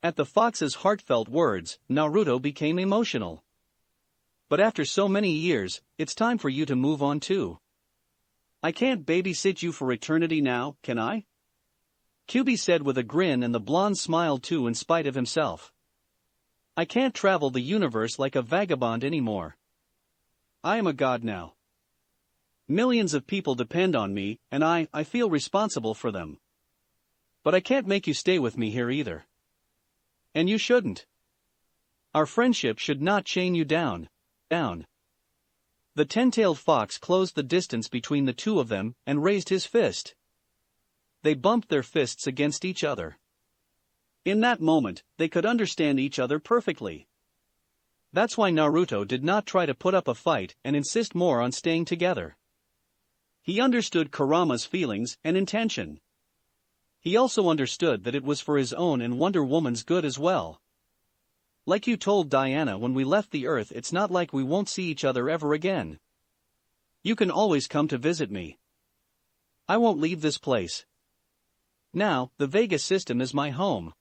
At the fox's heartfelt words, Naruto became emotional. But after so many years, it's time for you to move on too. I can't babysit you for eternity now, can I? Kyuubi said with a grin, and the blonde smiled too in spite of himself. I can't travel the universe like a vagabond anymore. I am a god now. Millions of people depend on me, and I feel responsible for them. But I can't make you stay with me here either. And you shouldn't. Our friendship should not chain you down. The ten-tailed fox closed the distance between the two of them and raised his fist. They bumped their fists against each other. In that moment, they could understand each other perfectly. That's why Naruto did not try to put up a fight and insist more on staying together. He understood Kurama's feelings and intention. He also understood that it was for his own and Wonder Woman's good as well. Like you told Diana when we left the Earth, it's not like we won't see each other ever again. You can always come to visit me. I won't leave this place. Now, the Vega system is my home.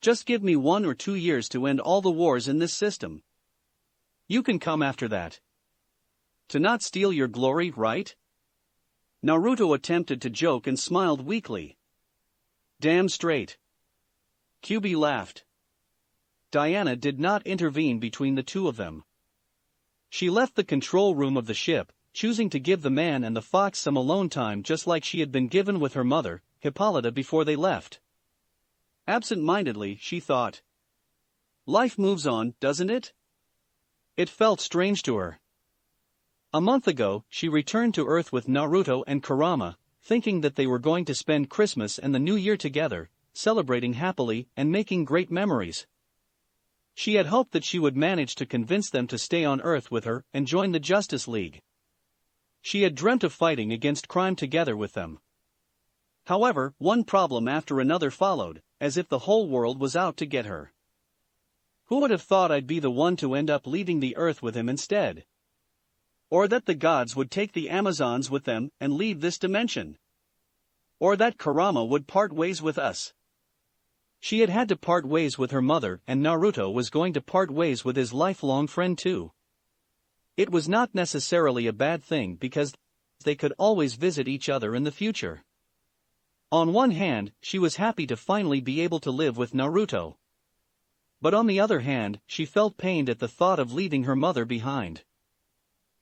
Just give me 1 or 2 years to end all the wars in this system. You can come after that. To not steal your glory, right? Naruto attempted to joke and smiled weakly. Damn straight. Kyuubi laughed. Diana did not intervene between the two of them. She left the control room of the ship, choosing to give the man and the fox some alone time just like she had been given with her mother, Hippolyta, before they left. Absent-mindedly, she thought. Life moves on, doesn't it? It felt strange to her. A month ago, she returned to Earth with Naruto and Kurama, thinking that they were going to spend Christmas and the New Year together, celebrating happily and making great memories. She had hoped that she would manage to convince them to stay on Earth with her and join the Justice League. She had dreamt of fighting against crime together with them. However, one problem after another followed, as if the whole world was out to get her. Who would have thought I'd be the one to end up leaving the Earth with him instead? Or that the gods would take the Amazons with them and leave this dimension? Or that Kurama would part ways with us? She had had to part ways with her mother, and Naruto was going to part ways with his lifelong friend too. It was not necessarily a bad thing because they could always visit each other in the future. On one hand, she was happy to finally be able to live with Naruto. But on the other hand, she felt pained at the thought of leaving her mother behind.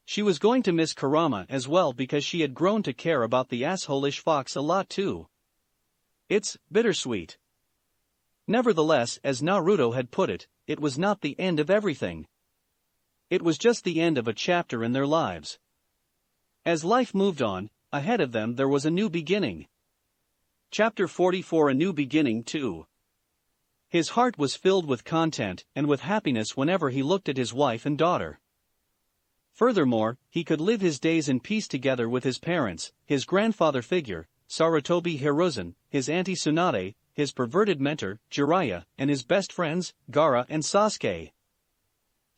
She was going to miss Kurama as well because she had grown to care about the asshole-ish fox a lot too. It's bittersweet. Nevertheless, as Naruto had put it, it was not the end of everything. It was just the end of a chapter in their lives. As life moved on, ahead of them there was a new beginning. Chapter 44, A New Beginning 2. His heart was filled with content and with happiness whenever he looked at his wife and daughter. Furthermore, he could live his days in peace together with his parents, his grandfather figure, Sarutobi Hiruzen, his auntie Tsunade, his perverted mentor, Jiraiya, and his best friends, Gaara and Sasuke.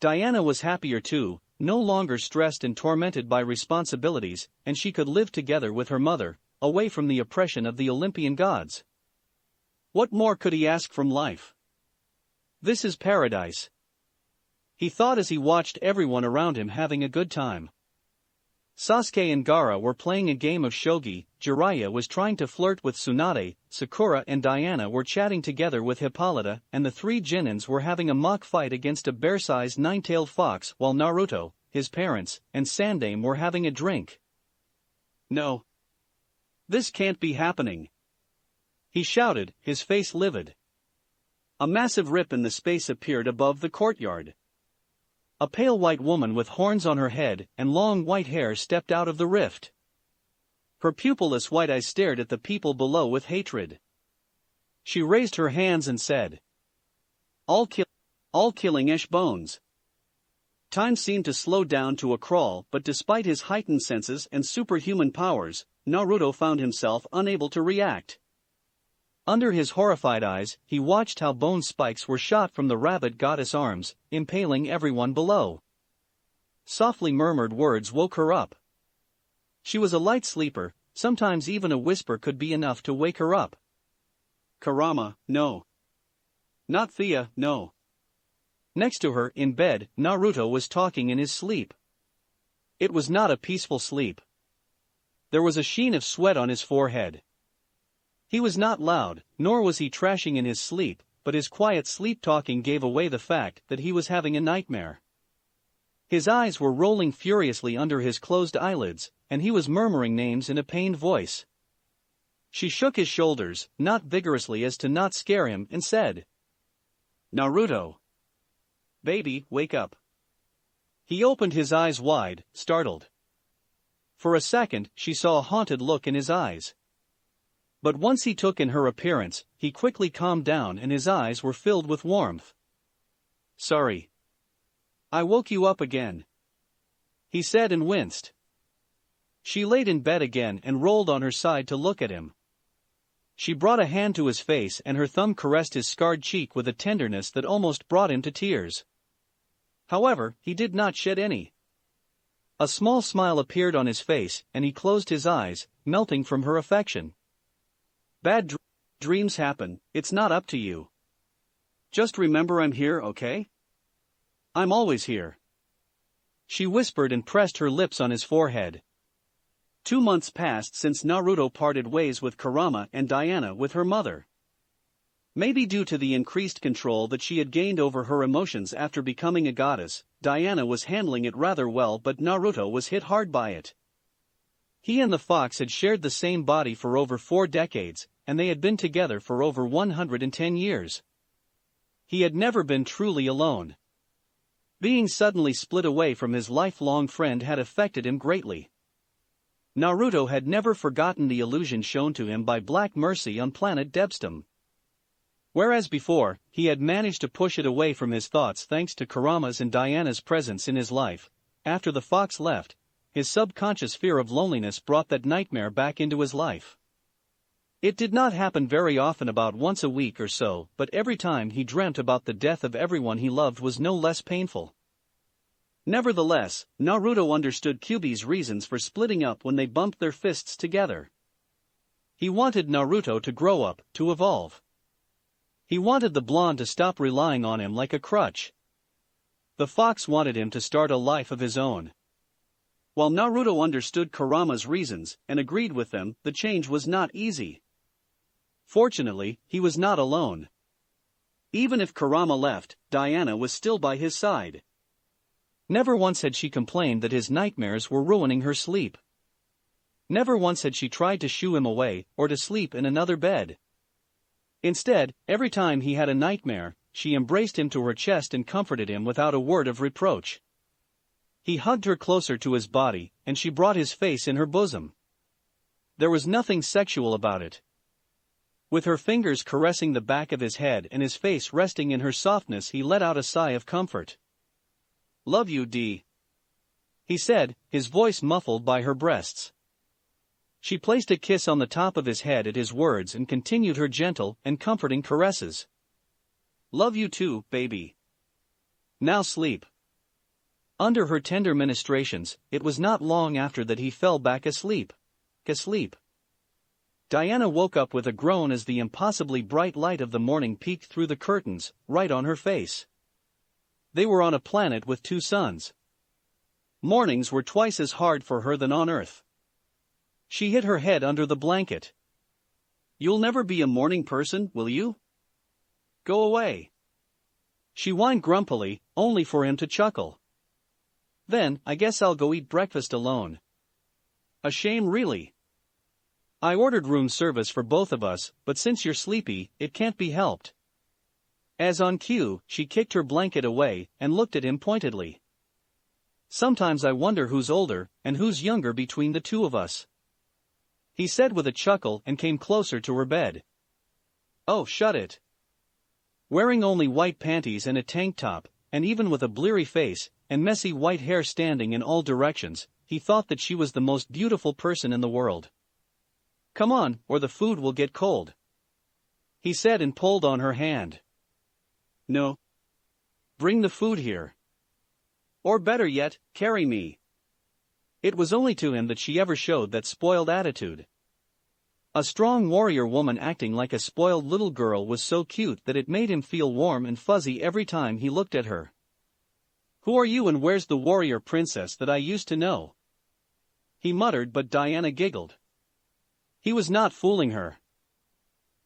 Diana was happier too, no longer stressed and tormented by responsibilities, and she could live together with her mother, away from the oppression of the Olympian gods. What more could he ask from life? This is paradise. He thought as he watched everyone around him having a good time. Sasuke and Gaara were playing a game of shogi, Jiraiya was trying to flirt with Tsunade, Sakura and Diana were chatting together with Hippolyta, and the three Genins were having a mock fight against a bear-sized nine-tailed fox while Naruto, his parents, and Sandaime were having a drink. No. This can't be happening. He shouted, his face livid. A massive rip in the space appeared above the courtyard. A pale white woman with horns on her head and long white hair stepped out of the rift. Her pupilless white eyes stared at the people below with hatred. She raised her hands and said, All killing-ish bones. Time seemed to slow down to a crawl, but despite his heightened senses and superhuman powers, Naruto found himself unable to react. Under his horrified eyes, he watched how bone spikes were shot from the rabbit goddess arms, impaling everyone below. Softly murmured words woke her up. She was a light sleeper, sometimes even a whisper could be enough to wake her up. Kurama, no. Not Thea, no. Next to her, in bed, Naruto was talking in his sleep. It was not a peaceful sleep. There was a sheen of sweat on his forehead. He was not loud, nor was he trashing in his sleep, but his quiet sleep-talking gave away the fact that he was having a nightmare. His eyes were rolling furiously under his closed eyelids, and he was murmuring names in a pained voice. She shook his shoulders, not vigorously as to not scare him, and said, Naruto. Baby, wake up. He opened his eyes wide, startled. For a second, she saw a haunted look in his eyes. But once he took in her appearance, he quickly calmed down and his eyes were filled with warmth. Sorry. I woke you up again. He said and winced. She laid in bed again and rolled on her side to look at him. She brought a hand to his face and her thumb caressed his scarred cheek with a tenderness that almost brought him to tears. However, he did not shed any. A small smile appeared on his face and he closed his eyes, melting from her affection. Bad dreams happen, it's not up to you. Just remember I'm here, okay? I'm always here. She whispered and pressed her lips on his forehead. 2 months passed since Naruto parted ways with Kurama and Diana with her mother. Maybe due to the increased control that she had gained over her emotions after becoming a goddess, Diana was handling it rather well, but Naruto was hit hard by it. He and the fox had shared the same body for over 4 decades, and they had been together for over 110 years. He had never been truly alone. Being suddenly split away from his lifelong friend had affected him greatly. Naruto had never forgotten the illusion shown to him by Black Mercy on planet Debstum. Whereas before, he had managed to push it away from his thoughts thanks to Kurama's and Diana's presence in his life, after the fox left, his subconscious fear of loneliness brought that nightmare back into his life. It did not happen very often, about once a week or so, but every time he dreamt about the death of everyone he loved was no less painful. Nevertheless, Naruto understood Kyuubi's reasons for splitting up when they bumped their fists together. He wanted Naruto to grow up, to evolve. He wanted the blonde to stop relying on him like a crutch. The fox wanted him to start a life of his own. While Naruto understood Kurama's reasons and agreed with them, the change was not easy. Fortunately, he was not alone. Even if Kurama left, Diana was still by his side. Never once had she complained that his nightmares were ruining her sleep. Never once had she tried to shoo him away or to sleep in another bed. Instead, every time he had a nightmare, she embraced him to her chest and comforted him without a word of reproach. He hugged her closer to his body, and she brought his face in her bosom. There was nothing sexual about it. With her fingers caressing the back of his head and his face resting in her softness, he let out a sigh of comfort. "Love you, D," he said, his voice muffled by her breasts. She placed a kiss on the top of his head at his words and continued her gentle and comforting caresses. "Love you too, baby. Now sleep." Under her tender ministrations, it was not long after that he fell back asleep. Diana woke up with a groan as the impossibly bright light of the morning peeked through the curtains, right on her face. They were on a planet with 2 suns. Mornings were twice as hard for her than on Earth. She hid her head under the blanket. "You'll never be a morning person, will you? Go away." She whined grumpily, only for him to chuckle. "Then, I guess I'll go eat breakfast alone." "A shame, really. I ordered room service for both of us, but since you're sleepy, it can't be helped." As on cue, she kicked her blanket away and looked at him pointedly. "Sometimes I wonder who's older and who's younger between the 2 of us," he said with a chuckle and came closer to her bed. "Oh, shut it." Wearing only white panties and a tank top, and even with a bleary face and messy white hair standing in all directions, he thought that she was the most beautiful person in the world. "Come on, or the food will get cold," he said and pulled on her hand. "No. Bring the food here. Or better yet, carry me." It was only to him that she ever showed that spoiled attitude. A strong warrior woman acting like a spoiled little girl was so cute that it made him feel warm and fuzzy every time he looked at her. "Who are you and where's the warrior princess that I used to know?" he muttered, but Diana giggled. He was not fooling her.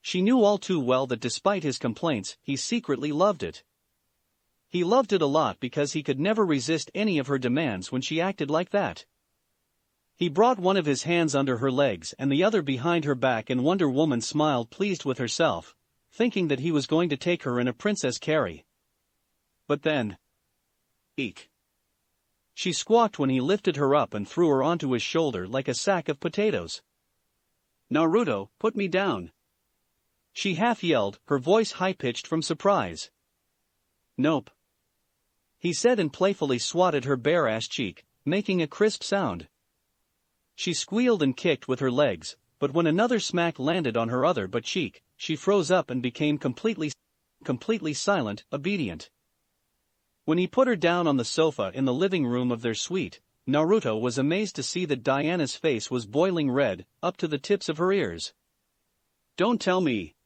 She knew all too well that despite his complaints, he secretly loved it. He loved it a lot because he could never resist any of her demands when she acted like that. He brought one of his hands under her legs and the other behind her back, and Wonder Woman smiled, pleased with herself, thinking that he was going to take her in a princess carry. But then... Eek! She squawked when he lifted her up and threw her onto his shoulder like a sack of potatoes. "Naruto, put me down!" she half yelled, her voice high-pitched from surprise. "Nope," he said and playfully swatted her bare ass cheek, making a crisp sound. She squealed and kicked with her legs, but when another smack landed on her other butt cheek, she froze up and became completely silent, obedient. When he put her down on the sofa in the living room of their suite, Naruto was amazed to see that Diana's face was boiling red, up to the tips of her ears. "Don't tell me."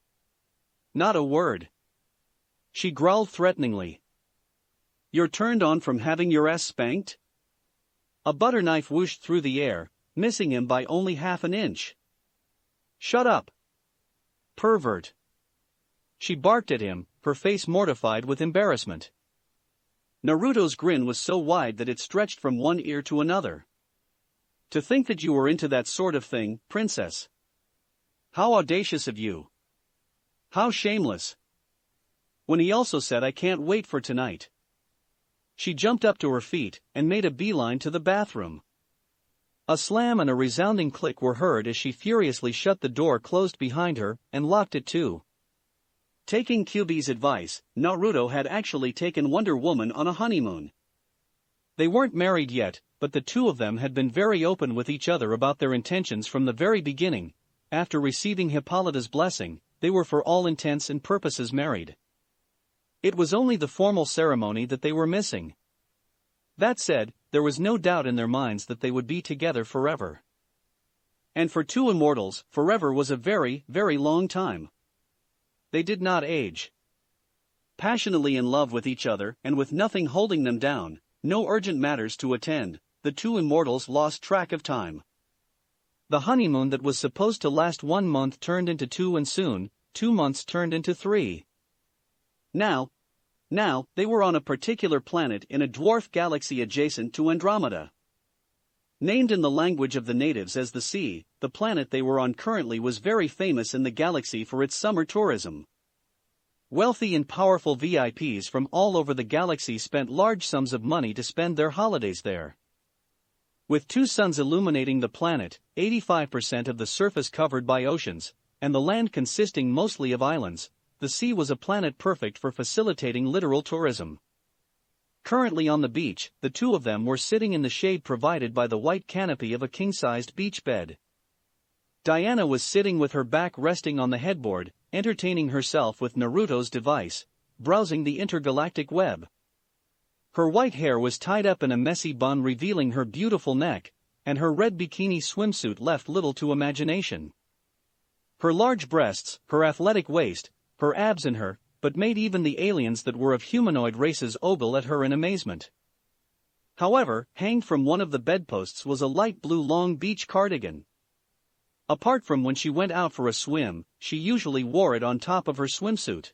"Not a word," she growled threateningly. "You're turned on from having your ass spanked?" A butter knife whooshed through the air, missing him by only half an inch. "Shut up, pervert." She barked at him, her face mortified with embarrassment. Naruto's grin was so wide that it stretched from one ear to another. To think that you were into that sort of thing, princess. How audacious of you. How shameless. When he also said, I can't wait for tonight. She jumped up to her feet and made a beeline to the bathroom. A slam and a resounding click were heard as she furiously shut the door closed behind her and locked it too. Taking Kyuubi's advice, Naruto had actually taken Wonder Woman on a honeymoon. They weren't married yet, but the two of them had been very open with each other about their intentions from the very beginning. After receiving Hippolyta's blessing, they were for all intents and purposes married. It was only the formal ceremony that they were missing. That said, there was no doubt in their minds that they would be together forever. And for two immortals, forever was a very, very long time. They did not age. Passionately in love with each other and with nothing holding them down, no urgent matters to attend, the two immortals lost track of time. The honeymoon that was supposed to last 1 month turned into 2 and soon, 2 months turned into 3. Now, they were on a particular planet in a dwarf galaxy adjacent to Andromeda. Named in the language of the natives as the Sea, the planet they were on currently was very famous in the galaxy for its summer tourism. Wealthy and powerful VIPs from all over the galaxy spent large sums of money to spend their holidays there. With 2 suns illuminating the planet, 85% of the surface covered by oceans, and the land consisting mostly of islands, the sea was a planet perfect for facilitating literal tourism. Currently on the beach, the two of them were sitting in the shade provided by the white canopy of a king-sized beach bed. Diana was sitting with her back resting on the headboard, entertaining herself with Naruto's device, browsing the intergalactic web. Her white hair was tied up in a messy bun revealing her beautiful neck, and her red bikini swimsuit left little to imagination. Her large breasts, her athletic waist, her abs and her, but made even the aliens that were of humanoid races ogle at her in amazement. However, hanged from one of the bedposts was a light blue long beach cardigan. Apart from when she went out for a swim, she usually wore it on top of her swimsuit.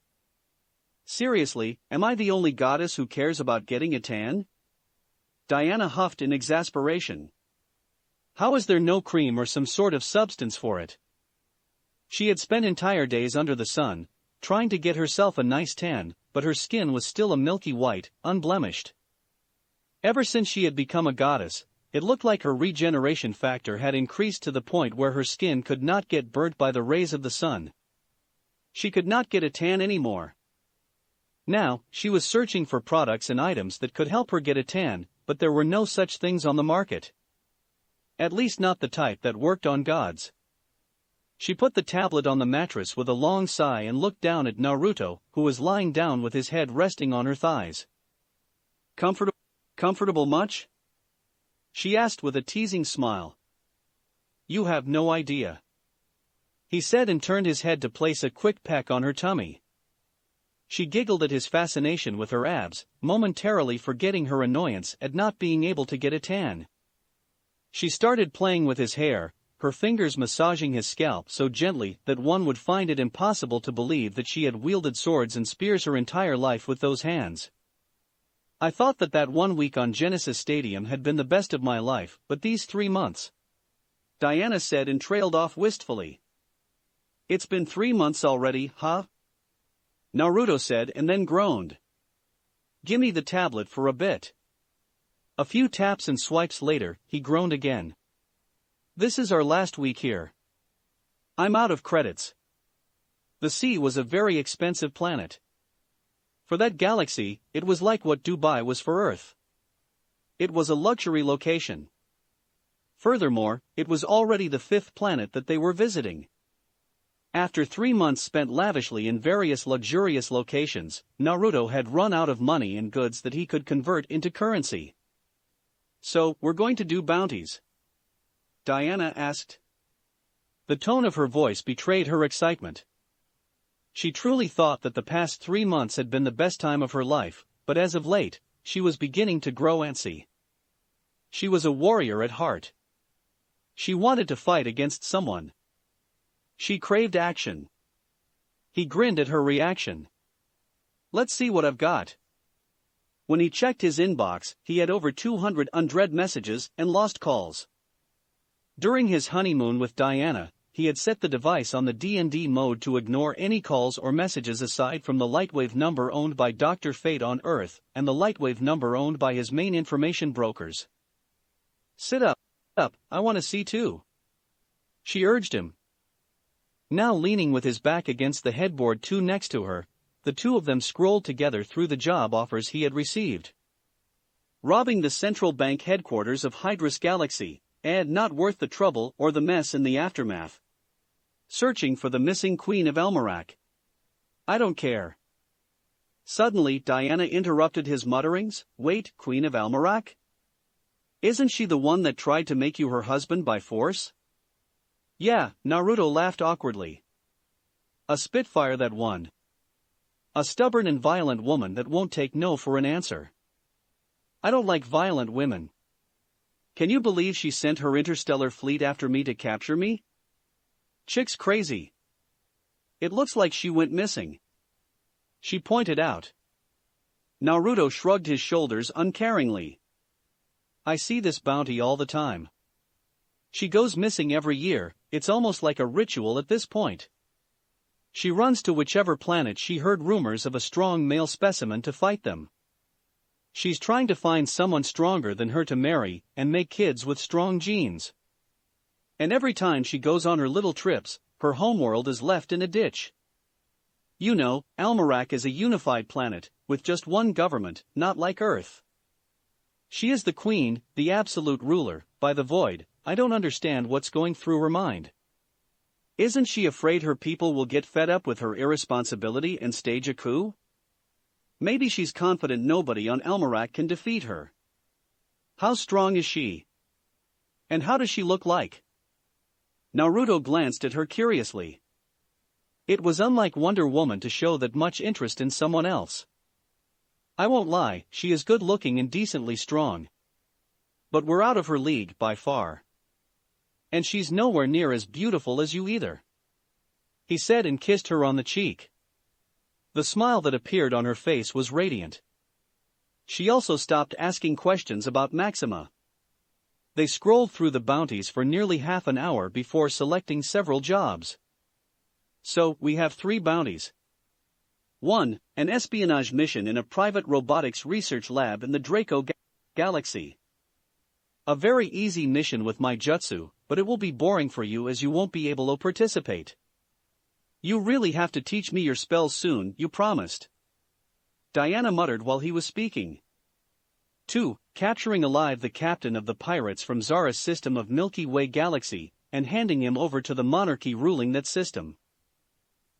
Seriously, am I the only goddess who cares about getting a tan? Diana huffed in exasperation. How is there no cream or some sort of substance for it? She had spent entire days under the sun, trying to get herself a nice tan, but her skin was still a milky white, unblemished. Ever since she had become a goddess, it looked like her regeneration factor had increased to the point where her skin could not get burnt by the rays of the sun. She could not get a tan anymore. Now, she was searching for products and items that could help her get a tan, but there were no such things on the market. At least not the type that worked on gods. She put the tablet on the mattress with a long sigh and looked down at Naruto, who was lying down with his head resting on her thighs. Comfortable much? She asked with a teasing smile. You have no idea. He said and turned his head to place a quick peck on her tummy. She giggled at his fascination with her abs, momentarily forgetting her annoyance at not being able to get a tan. She started playing with his hair, her fingers massaging his scalp so gently that one would find it impossible to believe that she had wielded swords and spears her entire life with those hands. I thought that 1 week on Genesis Stadium had been the best of my life, but these 3 months, Diana said and trailed off wistfully. It's been 3 months already, huh? Naruto said and then groaned. Gimme the tablet for a bit. A few taps and swipes later, he groaned again. This is our last week here. I'm out of credits. The sea was a very expensive planet. For that galaxy, it was like what Dubai was for Earth. It was a luxury location. Furthermore, it was already the 5th planet that they were visiting. After 3 months spent lavishly in various luxurious locations, Naruto had run out of money and goods that he could convert into currency. So, we're going to do bounties? Diana asked. The tone of her voice betrayed her excitement. She truly thought that the past 3 months had been the best time of her life, but as of late, she was beginning to grow antsy. She was a warrior at heart. She wanted to fight against someone. She craved action. He grinned at her reaction. Let's see what I've got. When he checked his inbox, he had over 200 unread messages and lost calls. During his honeymoon with Diana, he had set the device on the D&D mode to ignore any calls or messages aside from the Lightwave number owned by Dr. Fate on Earth and the Lightwave number owned by his main information brokers. Sit up, I want to see too. She urged him. Now leaning with his back against the headboard next to her, the two of them scrolled together through the job offers he had received. Robbing the central bank headquarters of Hydrus Galaxy, and not worth the trouble or the mess in the aftermath. Searching for the missing Queen of Elmirac. I don't care. Suddenly Diana interrupted his mutterings. Wait, Queen of Elmirac? Isn't she the one that tried to make you her husband by force? Yeah, Naruto laughed awkwardly. A spitfire that won. A stubborn and violent woman that won't take no for an answer. I don't like violent women. Can you believe she sent her interstellar fleet after me to capture me? Chick's crazy. It looks like she went missing. She pointed out. Naruto shrugged his shoulders uncaringly. I see this bounty all the time. She goes missing every year, it's almost like a ritual at this point. She runs to whichever planet she heard rumors of a strong male specimen to fight them. She's trying to find someone stronger than her to marry and make kids with strong genes. And every time she goes on her little trips, her homeworld is left in a ditch. You know, Almirac is a unified planet, with just one government, not like Earth. She is the queen, the absolute ruler, by the void. I don't understand what's going through her mind. Isn't she afraid her people will get fed up with her irresponsibility and stage a coup? Maybe she's confident nobody on Almirac can defeat her. How strong is she? And how does she look like? Naruto glanced at her curiously. It was unlike Wonder Woman to show that much interest in someone else. I won't lie, she is good-looking and decently strong. But we're out of her league by far. And she's nowhere near as beautiful as you either. He said and kissed her on the cheek. The smile that appeared on her face was radiant. She also stopped asking questions about Maxima. They scrolled through the bounties for nearly half an hour before selecting several jobs. So, we have 3 bounties. 1. An espionage mission in a private robotics research lab in the Draco Galaxy. A very easy mission with my jutsu, but it will be boring for you as you won't be able to participate. You really have to teach me your spells soon, you promised. Diana muttered while he was speaking. 2. Capturing alive the captain of the pirates from Zara's system of Milky Way Galaxy, and handing him over to the monarchy ruling that system.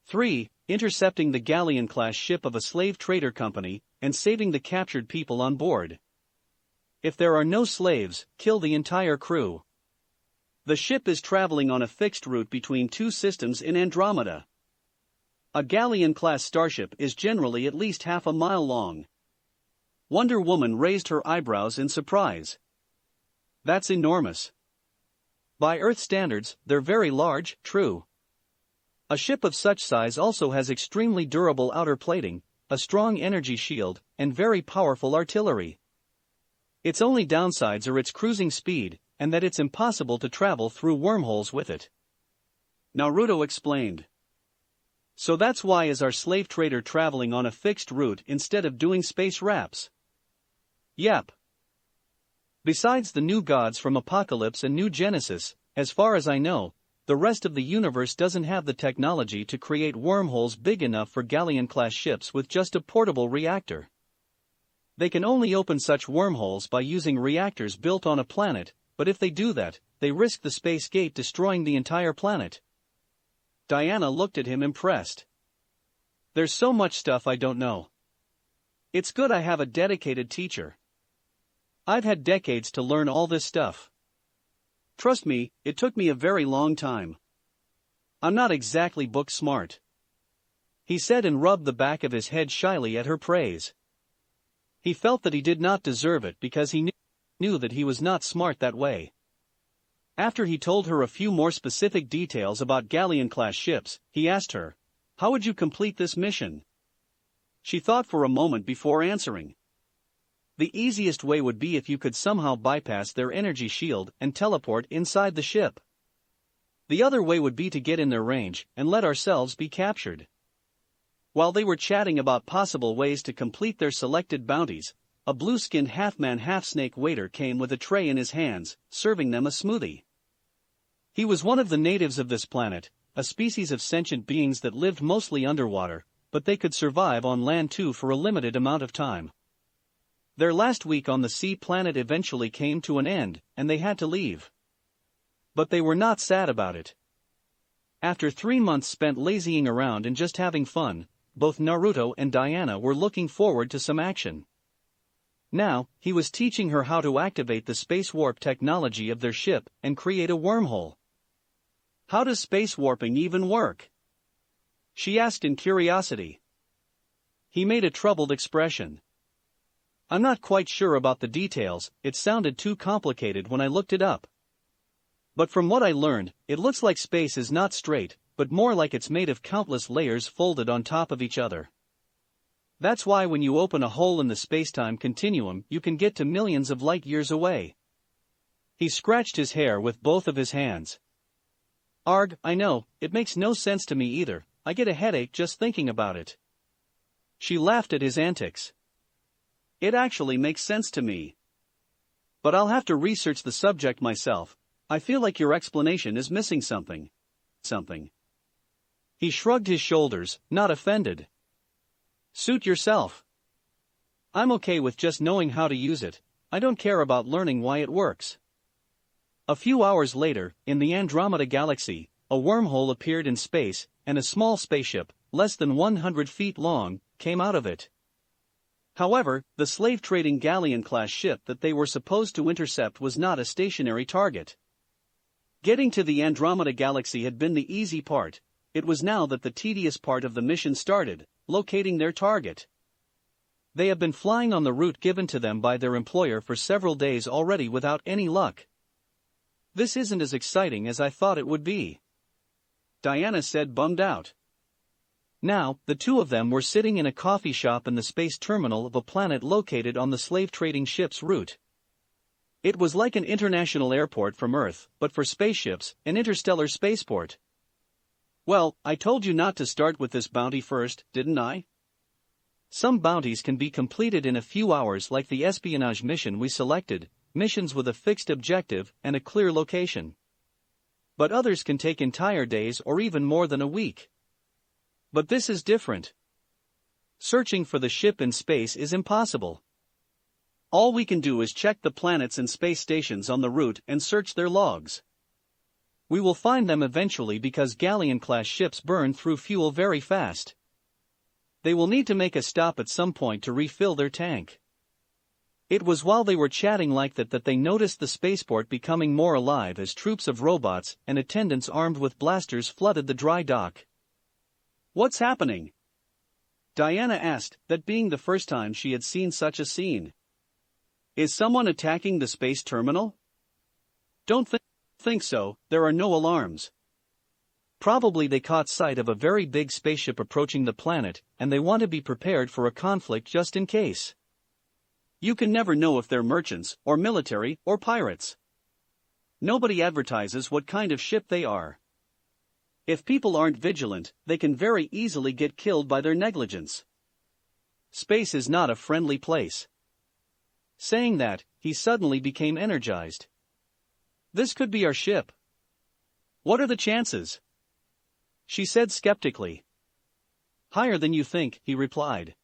3. Intercepting the galleon-class ship of a slave trader company, and saving the captured people on board. If there are no slaves, kill the entire crew. The ship is traveling on a fixed route between 2 systems in Andromeda. A galleon-class starship is generally at least half a mile long. Wonder Woman raised her eyebrows in surprise. That's enormous. By Earth standards, they're very large, true. A ship of such size also has extremely durable outer plating, a strong energy shield, and very powerful artillery. Its only downsides are its cruising speed, and that it's impossible to travel through wormholes with it. Naruto explained. So that's why is our slave trader traveling on a fixed route instead of doing space wraps? Yep. Besides the new gods from Apocalypse and New Genesis, as far as I know, the rest of the universe doesn't have the technology to create wormholes big enough for galleon-class ships with just a portable reactor. They can only open such wormholes by using reactors built on a planet, but if they do that, they risk the space gate destroying the entire planet. Diana looked at him impressed. There's so much stuff I don't know. It's good I have a dedicated teacher. I've had decades to learn all this stuff. Trust me, it took me a very long time. I'm not exactly book smart. He said and rubbed the back of his head shyly at her praise. He felt that he did not deserve it because he knew that he was not smart that way. After he told her a few more specific details about galleon-class ships, he asked her, How would you complete this mission? She thought for a moment before answering. The easiest way would be if you could somehow bypass their energy shield and teleport inside the ship. The other way would be to get in their range and let ourselves be captured. While they were chatting about possible ways to complete their selected bounties, a blue-skinned half-man half-snake waiter came with a tray in his hands, serving them a smoothie. He was one of the natives of this planet, a species of sentient beings that lived mostly underwater, but they could survive on land too for a limited amount of time. Their last week on the sea planet eventually came to an end, and they had to leave. But they were not sad about it. After 3 months spent lazying around and just having fun, both Naruto and Diana were looking forward to some action. Now, he was teaching her how to activate the space warp technology of their ship and create a wormhole. How does space warping even work? She asked in curiosity. He made a troubled expression. I'm not quite sure about the details, it sounded too complicated when I looked it up. But from what I learned, it looks like space is not straight, but more like it's made of countless layers folded on top of each other. That's why when you open a hole in the spacetime continuum, you can get to millions of light years away. He scratched his hair with both of his hands. Arg, I know, it makes no sense to me either, I get a headache just thinking about it. She laughed at his antics. It actually makes sense to me. But I'll have to research the subject myself. I feel like your explanation is missing something. He shrugged his shoulders, not offended. Suit yourself. I'm okay with just knowing how to use it, I don't care about learning why it works. A few hours later, in the Andromeda Galaxy, a wormhole appeared in space, and a small spaceship, less than 100 feet long, came out of it. However, the slave-trading galleon-class ship that they were supposed to intercept was not a stationary target. Getting to the Andromeda Galaxy had been the easy part, it was now that the tedious part of the mission started, locating their target. They have been flying on the route given to them by their employer for several days already without any luck. This isn't as exciting as I thought it would be, Diana said, bummed out. Now, the two of them were sitting in a coffee shop in the space terminal of a planet located on the slave-trading ship's route. It was like an international airport from Earth, but for spaceships, an interstellar spaceport. Well, I told you not to start with this bounty first, didn't I? Some bounties can be completed in a few hours, like the espionage mission we selected, missions with a fixed objective and a clear location. But others can take entire days or even more than a week. But this is different. Searching for the ship in space is impossible. All we can do is check the planets and space stations on the route and search their logs. We will find them eventually because galleon-class ships burn through fuel very fast. They will need to make a stop at some point to refill their tank. It was while they were chatting like that they noticed the spaceport becoming more alive as troops of robots and attendants armed with blasters flooded the dry dock. What's happening? Diana asked, that being the first time she had seen such a scene. Is someone attacking the space terminal? Don't think so, there are no alarms. Probably they caught sight of a very big spaceship approaching the planet, and they want to be prepared for a conflict just in case. You can never know if they're merchants, or military, or pirates. Nobody advertises what kind of ship they are. If people aren't vigilant, they can very easily get killed by their negligence. Space is not a friendly place. Saying that, he suddenly became energized. This could be our ship. What are the chances? She said skeptically. Higher than you think, he replied.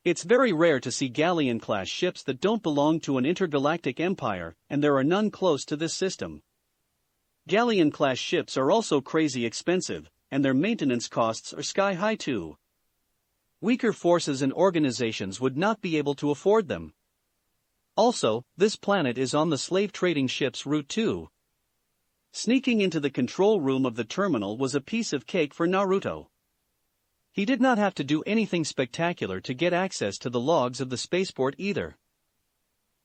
It's very rare to see galleon-class ships that don't belong to an intergalactic empire, and there are none close to this system. Galleon-class ships are also crazy expensive, and their maintenance costs are sky-high too. Weaker forces and organizations would not be able to afford them. Also, this planet is on the slave-trading ship's route too. Sneaking into the control room of the terminal was a piece of cake for Naruto. He did not have to do anything spectacular to get access to the logs of the spaceport either.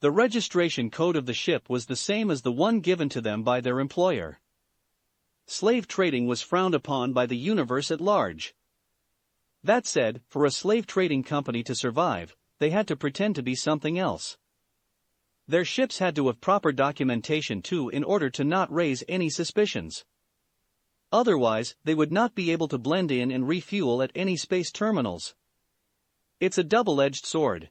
The registration code of the ship was the same as the one given to them by their employer. Slave trading was frowned upon by the universe at large. That said, for a slave trading company to survive, they had to pretend to be something else. Their ships had to have proper documentation too in order to not raise any suspicions. Otherwise, they would not be able to blend in and refuel at any space terminals. It's a double-edged sword.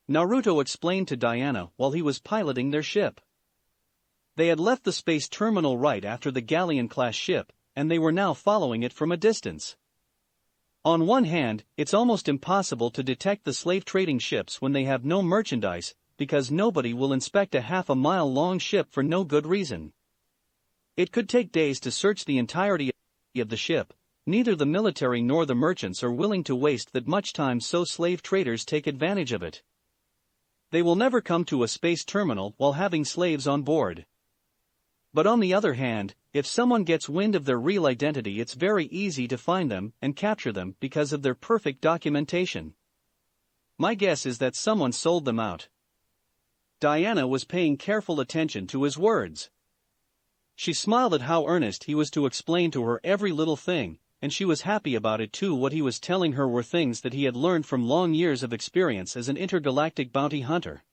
Naruto explained to Diana while he was piloting their ship. They had left the space terminal right after the Galleon-class ship, and they were now following it from a distance. On one hand, it's almost impossible to detect the slave trading ships when they have no merchandise, because nobody will inspect a half-a-mile-long ship for no good reason. It could take days to search the entirety of the ship. Neither the military nor the merchants are willing to waste that much time, so slave traders take advantage of it. They will never come to a space terminal while having slaves on board. But on the other hand, if someone gets wind of their real identity, it's very easy to find them and capture them because of their perfect documentation. My guess is that someone sold them out. Diana was paying careful attention to his words. She smiled at how earnest he was to explain to her every little thing, and she was happy about it too. What he was telling her were things that he had learned from long years of experience as an intergalactic bounty hunter.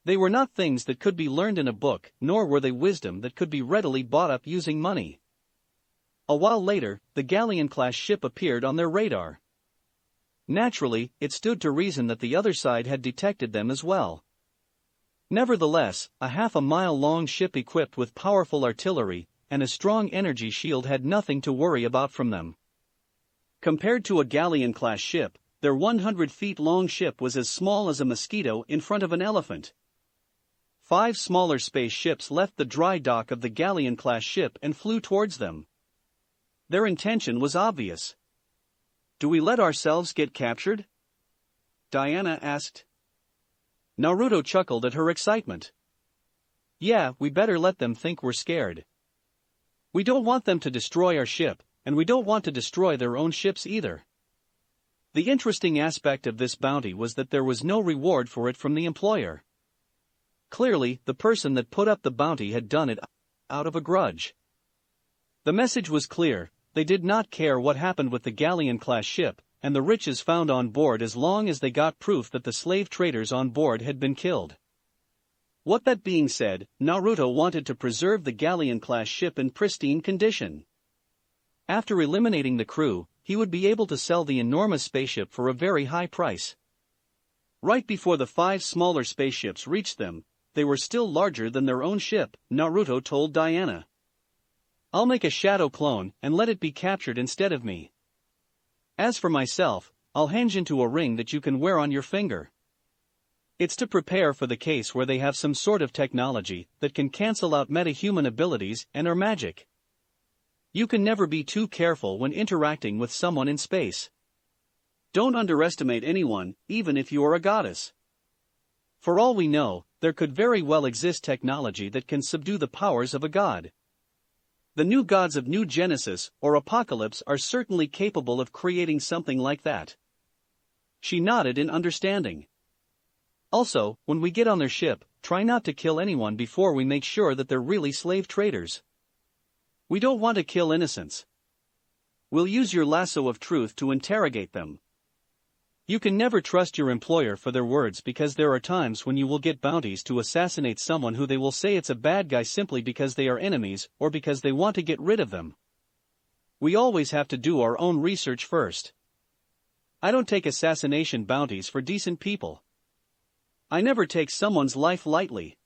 They were not things that could be learned in a book, nor were they wisdom that could be readily bought up using money. A while later, the Galleon-class ship appeared on their radar. Naturally, it stood to reason that the other side had detected them as well. Nevertheless, a half-a-mile-long ship equipped with powerful artillery and a strong energy shield had nothing to worry about from them. Compared to a Galleon-class ship, their 100-feet-long ship was as small as a mosquito in front of an elephant. 5 smaller space ships left the dry dock of the Galleon-class ship and flew towards them. Their intention was obvious. "Do we let ourselves get captured?" Diana asked. Naruto chuckled at her excitement. "Yeah, we better let them think we're scared. We don't want them to destroy our ship, and we don't want to destroy their own ships either." The interesting aspect of this bounty was that there was no reward for it from the employer. Clearly, the person that put up the bounty had done it out of a grudge. The message was clear: they did not care what happened with the Galleon-class ship and the riches found on board as long as they got proof that the slave traders on board had been killed. What that being said, Naruto wanted to preserve the Galleon-class ship in pristine condition. After eliminating the crew, he would be able to sell the enormous spaceship for a very high price. Right before the 5 smaller spaceships reached them, they were still larger than their own ship, Naruto told Diana. "I'll make a shadow clone and let it be captured instead of me. As for myself, I'll henge into a ring that you can wear on your finger. It's to prepare for the case where they have some sort of technology that can cancel out metahuman abilities and are magic. You can never be too careful when interacting with someone in space. Don't underestimate anyone, even if you are a goddess. For all we know, there could very well exist technology that can subdue the powers of a god. The new gods of New Genesis or Apocalypse are certainly capable of creating something like that." She nodded in understanding. "Also, when we get on their ship, try not to kill anyone before we make sure that they're really slave traders. We don't want to kill innocents. We'll use your lasso of truth to interrogate them. You can never trust your employer for their words, because there are times when you will get bounties to assassinate someone who they will say it's a bad guy simply because they are enemies or because they want to get rid of them. We always have to do our own research first. I don't take assassination bounties for decent people. I never take someone's life lightly."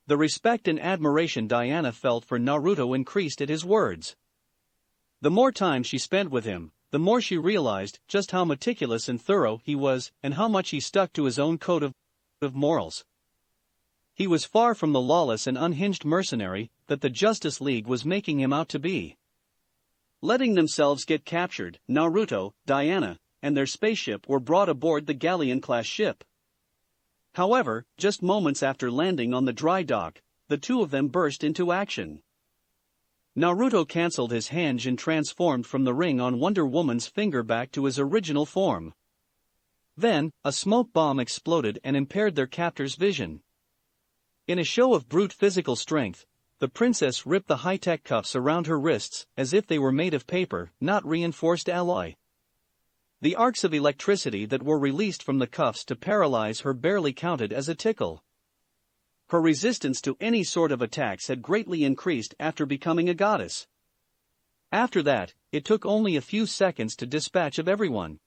The respect and admiration Diana felt for Naruto increased at his words. The more time she spent with him, the more she realized just how meticulous and thorough he was and how much he stuck to his own code of morals. He was far from the lawless and unhinged mercenary that the Justice League was making him out to be. Letting themselves get captured, Naruto, Diana, and their spaceship were brought aboard the Galleon-class ship. However, just moments after landing on the dry dock, the two of them burst into action. Naruto cancelled his henge and transformed from the ring on Wonder Woman's finger back to his original form. Then, a smoke bomb exploded and impaired their captor's vision. In a show of brute physical strength, the princess ripped the high-tech cuffs around her wrists as if they were made of paper, not reinforced alloy. The arcs of electricity that were released from the cuffs to paralyze her barely counted as a tickle. Her resistance to any sort of attacks had greatly increased after becoming a goddess. After that, it took only a few seconds to dispatch of everyone.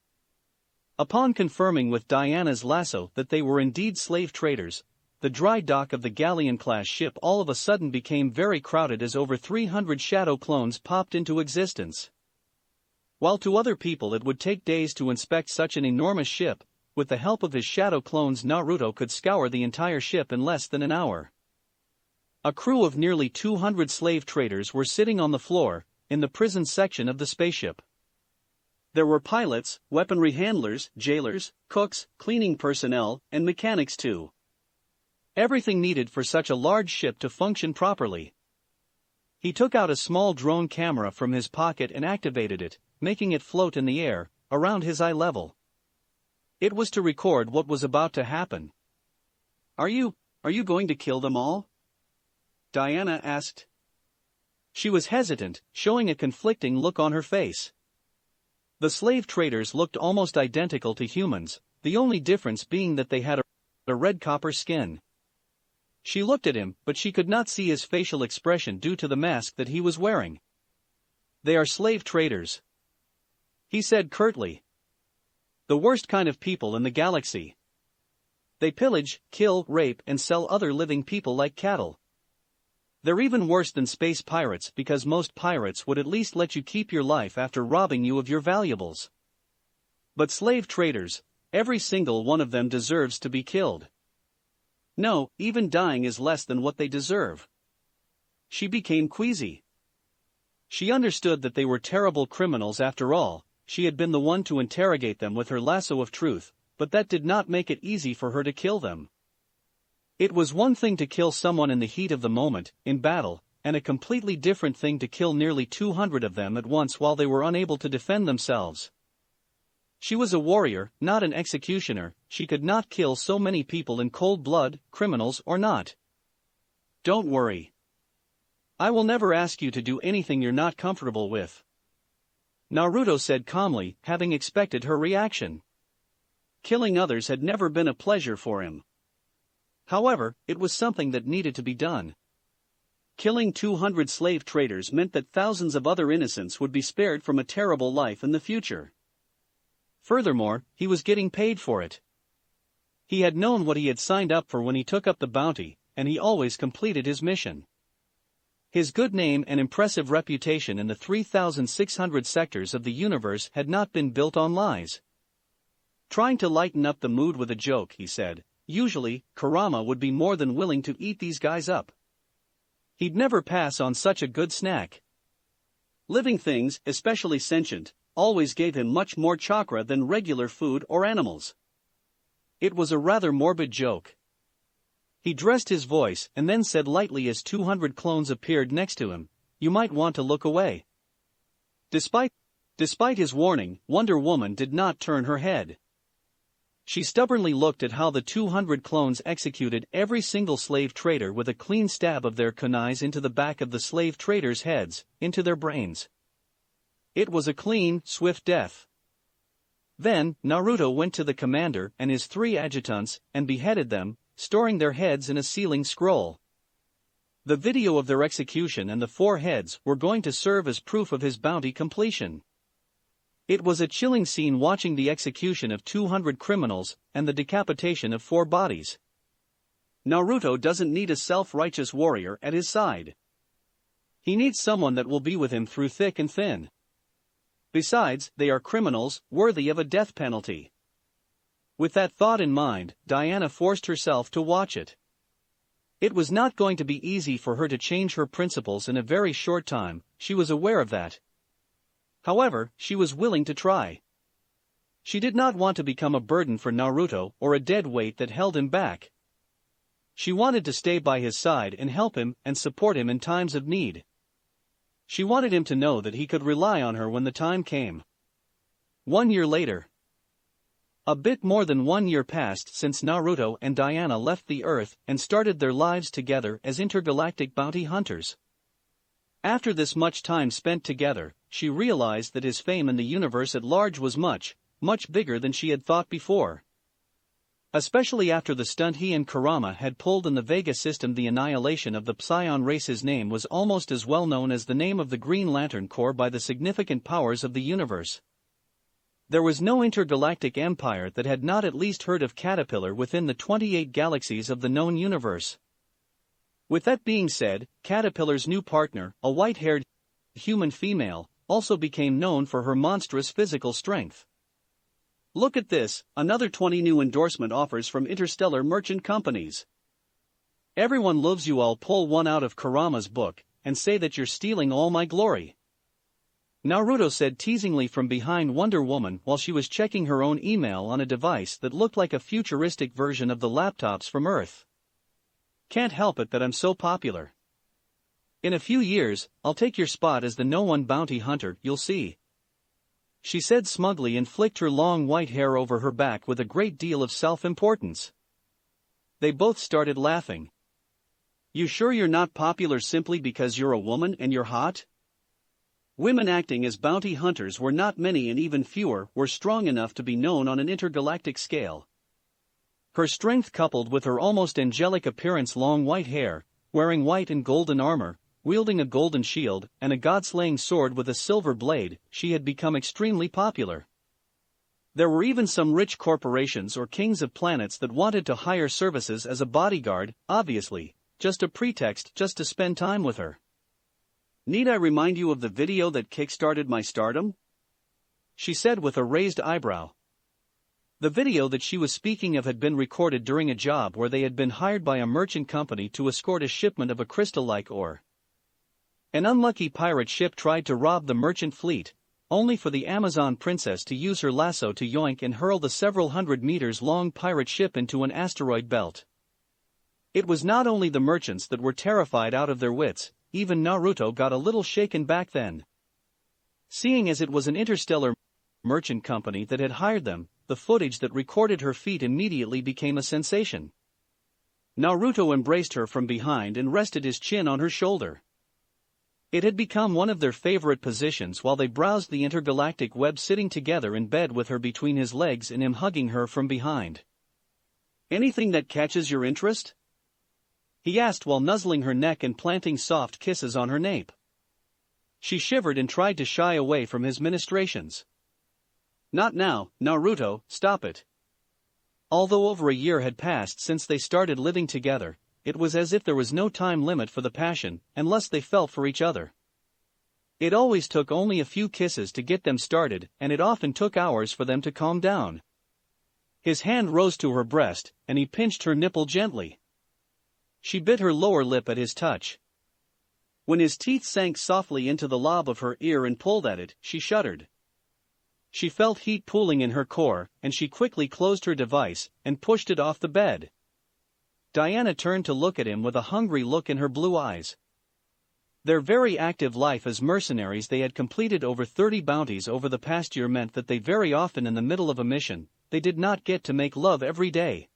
Upon confirming with Diana's lasso that they were indeed slave traders, the dry dock of the galleon-class ship all of a sudden became very crowded as over 300 shadow clones popped into existence. While to other people it would take days to inspect such an enormous ship, with the help of his shadow clones Naruto could scour the entire ship in less than an hour. A crew of nearly 200 slave traders were sitting on the floor, in the prison section of the spaceship. There were pilots, weaponry handlers, jailers, cooks, cleaning personnel, and mechanics too. Everything needed for such a large ship to function properly. He took out a small drone camera from his pocket and activated it, making it float in the air, around his eye level. It was to record what was about to happen. Are you going to kill them all?" Diana asked. She was hesitant, showing a conflicting look on her face. The slave traders looked almost identical to humans, the only difference being that they had a red copper skin. She looked at him, but she could not see his facial expression due to the mask that he was wearing. "They are slave traders," he said curtly. "The worst kind of people in the galaxy. They pillage, kill, rape, and sell other living people like cattle. They're even worse than space pirates because most pirates would at least let you keep your life after robbing you of your valuables. But slave traders, every single one of them deserves to be killed. No, even dying is less than what they deserve." She became queasy. She understood that they were terrible criminals after all. She had been the one to interrogate them with her lasso of truth, but that did not make it easy for her to kill them. It was one thing to kill someone in the heat of the moment, in battle, and a completely different thing to kill nearly 200 of them at once while they were unable to defend themselves. She was a warrior, not an executioner. She could not kill so many people in cold blood, criminals or not. "Don't worry. I will never ask you to do anything you're not comfortable with," Naruto said calmly, having expected her reaction. Killing others had never been a pleasure for him. However, it was something that needed to be done. Killing 200 slave traders meant that thousands of other innocents would be spared from a terrible life in the future. Furthermore, he was getting paid for it. He had known what he had signed up for when he took up the bounty, and he always completed his mission. His good name and impressive reputation in the 3,600 sectors of the universe had not been built on lies. Trying to lighten up the mood with a joke, he said, "Usually, Kurama would be more than willing to eat these guys up. He'd never pass on such a good snack. Living things, especially sentient, always gave him much more chakra than regular food or animals." It was a rather morbid joke. He dressed his voice and then said lightly as 200 clones appeared next to him, "You might want to look away." Despite his warning, Wonder Woman did not turn her head. She stubbornly looked at how the 200 clones executed every single slave trader with a clean stab of their kunais into the back of the slave traders' heads, into their brains. It was a clean, swift death. Then, Naruto went to the commander and his 3 adjutants and beheaded them, storing their heads in a sealing scroll. The video of their execution and the 4 heads were going to serve as proof of his bounty completion. It was a chilling scene watching the execution of 200 criminals and the decapitation of 4 bodies. Naruto doesn't need a self-righteous warrior at his side. He needs someone that will be with him through thick and thin. Besides, they are criminals, worthy of a death penalty. With that thought in mind, Diana forced herself to watch it. It was not going to be easy for her to change her principles in a very short time, she was aware of that. However, she was willing to try. She did not want to become a burden for Naruto or a dead weight that held him back. She wanted to stay by his side and help him and support him in times of need. She wanted him to know that he could rely on her when the time came. 1 year later. A bit more than 1 year passed since Naruto and Diana left the Earth and started their lives together as intergalactic bounty hunters. After this much time spent together, she realized that his fame in the universe at large was much, much bigger than she had thought before. Especially after the stunt he and Kurama had pulled in the Vega system. The annihilation of the Psion race. His name was almost as well known as the name of the Green Lantern Corps by the significant powers of the universe. There was no intergalactic empire that had not at least heard of Caterpillar within the 28 galaxies of the known universe. With that being said, Caterpillar's new partner, a white-haired human female, also became known for her monstrous physical strength. Look at this, another 20 new endorsement offers from interstellar merchant companies. Everyone loves you. I'll pull one out of Kurama's book and say that you're stealing all my glory. Naruto said teasingly from behind Wonder Woman while she was checking her own email on a device that looked like a futuristic version of the laptops from Earth. Can't help it that I'm so popular. In a few years, I'll take your spot as the no-one bounty hunter, you'll see. She said smugly and flicked her long white hair over her back with a great deal of self-importance. They both started laughing. You sure you're not popular simply because you're a woman and you're hot? Women acting as bounty hunters were not many, and even fewer were strong enough to be known on an intergalactic scale. Her strength, coupled with her almost angelic appearance, long white hair, wearing white and golden armor, wielding a golden shield and a god-slaying sword with a silver blade, she had become extremely popular. There were even some rich corporations or kings of planets that wanted to hire services as a bodyguard, obviously, just a pretext just to spend time with her. Need I remind you of the video that kickstarted my stardom? She said with a raised eyebrow. The video that she was speaking of had been recorded during a job where they had been hired by a merchant company to escort a shipment of a crystal-like ore. An unlucky pirate ship tried to rob the merchant fleet, only for the Amazon princess to use her lasso to yoink and hurl the several hundred meters long pirate ship into an asteroid belt. It was not only the merchants that were terrified out of their wits, even Naruto got a little shaken back then. Seeing as it was an interstellar merchant company that had hired them, the footage that recorded her feat immediately became a sensation. Naruto embraced her from behind and rested his chin on her shoulder. It had become one of their favorite positions while they browsed the intergalactic web, sitting together in bed with her between his legs and him hugging her from behind. Anything that catches your interest? He asked while nuzzling her neck and planting soft kisses on her nape. She shivered and tried to shy away from his ministrations. Not now, Naruto, stop it. Although over a year had passed since they started living together, it was as if there was no time limit for the passion and lust they felt for each other. It always took only a few kisses to get them started, and it often took hours for them to calm down. His hand rose to her breast, and he pinched her nipple gently. She bit her lower lip at his touch. When his teeth sank softly into the lobe of her ear and pulled at it, she shuddered. She felt heat pooling in her core, and she quickly closed her device and pushed it off the bed. Diana turned to look at him with a hungry look in her blue eyes. Their very active life as mercenaries, they had completed over 30 bounties over the past year, meant that they very often in the middle of a mission, they did not get to make love every day.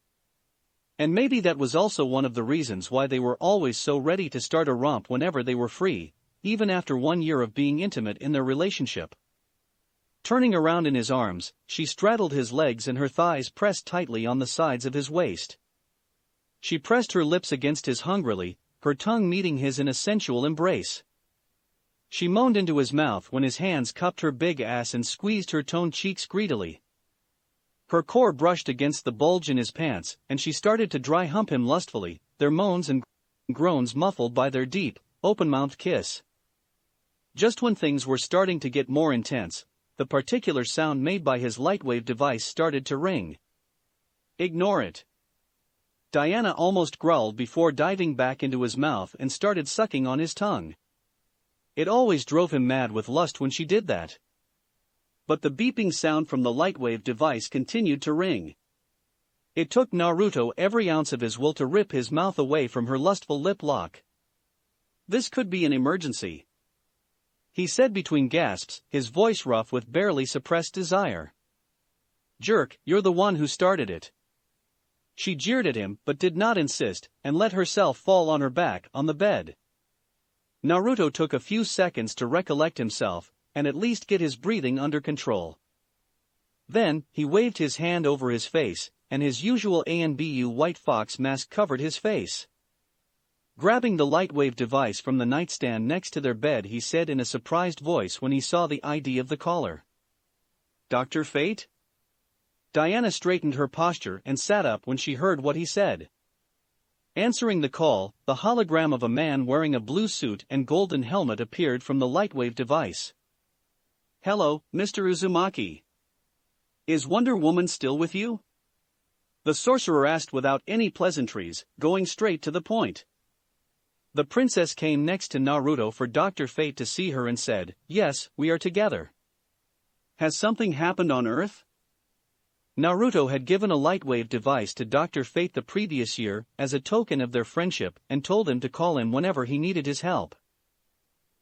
And maybe that was also one of the reasons why they were always so ready to start a romp whenever they were free, even after 1 year of being intimate in their relationship. Turning around in his arms, she straddled his legs and her thighs pressed tightly on the sides of his waist. She pressed her lips against his hungrily, her tongue meeting his in a sensual embrace. She moaned into his mouth when his hands cupped her big ass and squeezed her toned cheeks greedily. Her core brushed against the bulge in his pants, and she started to dry hump him lustfully, their moans and groans muffled by their deep, open-mouthed kiss. Just when things were starting to get more intense, the particular sound made by his lightwave device started to ring. Ignore it. Diana almost growled before diving back into his mouth and started sucking on his tongue. It always drove him mad with lust when she did that. But the beeping sound from the lightwave device continued to ring. It took Naruto every ounce of his will to rip his mouth away from her lustful lip lock. This could be an emergency, he said between gasps, his voice rough with barely suppressed desire. Jerk, you're the one who started it. She jeered at him but did not insist, and let herself fall on her back on the bed. Naruto took a few seconds to recollect himself, and at least get his breathing under control. Then, he waved his hand over his face, and his usual ANBU white fox mask covered his face. Grabbing the lightwave device from the nightstand next to their bed, he said in a surprised voice when he saw the ID of the caller. "Dr. Fate?" Diana straightened her posture and sat up when she heard what he said. Answering the call, the hologram of a man wearing a blue suit and golden helmet appeared from the lightwave device. "Hello, Mr. Uzumaki. Is Wonder Woman still with you?" The sorcerer asked without any pleasantries, going straight to the point. The princess came next to Naruto for Dr. Fate to see her and said, "Yes, we are together." "Has something happened on Earth?" Naruto had given a lightwave device to Dr. Fate the previous year as a token of their friendship and told him to call him whenever he needed his help.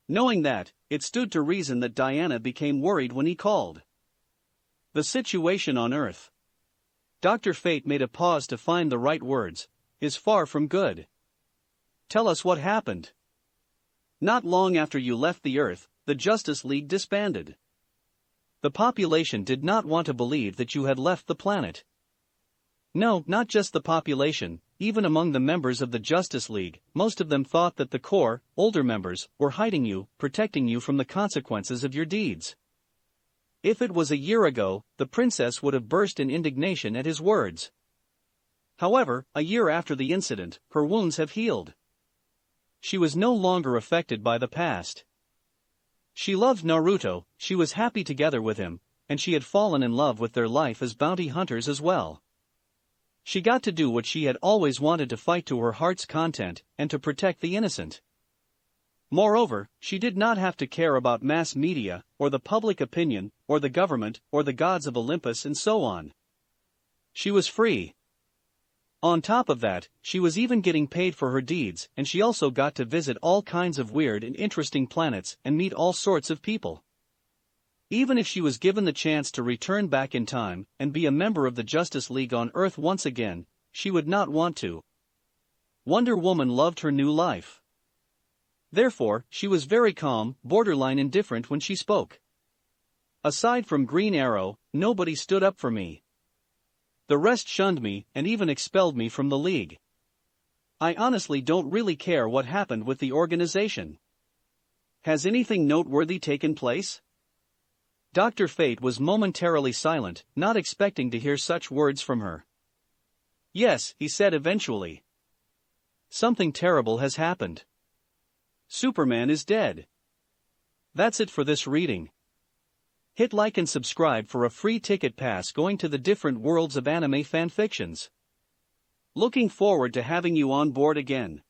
Knowing that, it stood to reason that Diana became worried when he called. The situation on Earth. Dr. Fate made a pause to find the right words, is far from good. Tell us what happened. Not long after you left the Earth, the Justice League disbanded. The population did not want to believe that you had left the planet. No, not just the population, even among the members of the Justice League, most of them thought that the core, older members, were hiding you, protecting you from the consequences of your deeds. If it was a year ago, the princess would have burst in indignation at his words. However, a year after the incident, her wounds have healed. She was no longer affected by the past. She loved Naruto, she was happy together with him, and she had fallen in love with their life as bounty hunters as well. She got to do what she had always wanted, to fight to her heart's content, and to protect the innocent. Moreover, she did not have to care about mass media, or the public opinion, or the government, or the gods of Olympus and so on. She was free. On top of that, she was even getting paid for her deeds, and she also got to visit all kinds of weird and interesting planets and meet all sorts of people. Even if she was given the chance to return back in time and be a member of the Justice League on Earth once again, she would not want to. Wonder Woman loved her new life. Therefore, she was very calm, borderline indifferent when she spoke. Aside from Green Arrow, nobody stood up for me. The rest shunned me and even expelled me from the league. I honestly don't really care what happened with the organization. Has anything noteworthy taken place? Dr. Fate was momentarily silent, not expecting to hear such words from her. Yes, he said eventually. Something terrible has happened. Superman is dead. That's it for this reading. Hit like and subscribe for a free ticket pass going to the different worlds of anime fanfictions. Looking forward to having you on board again.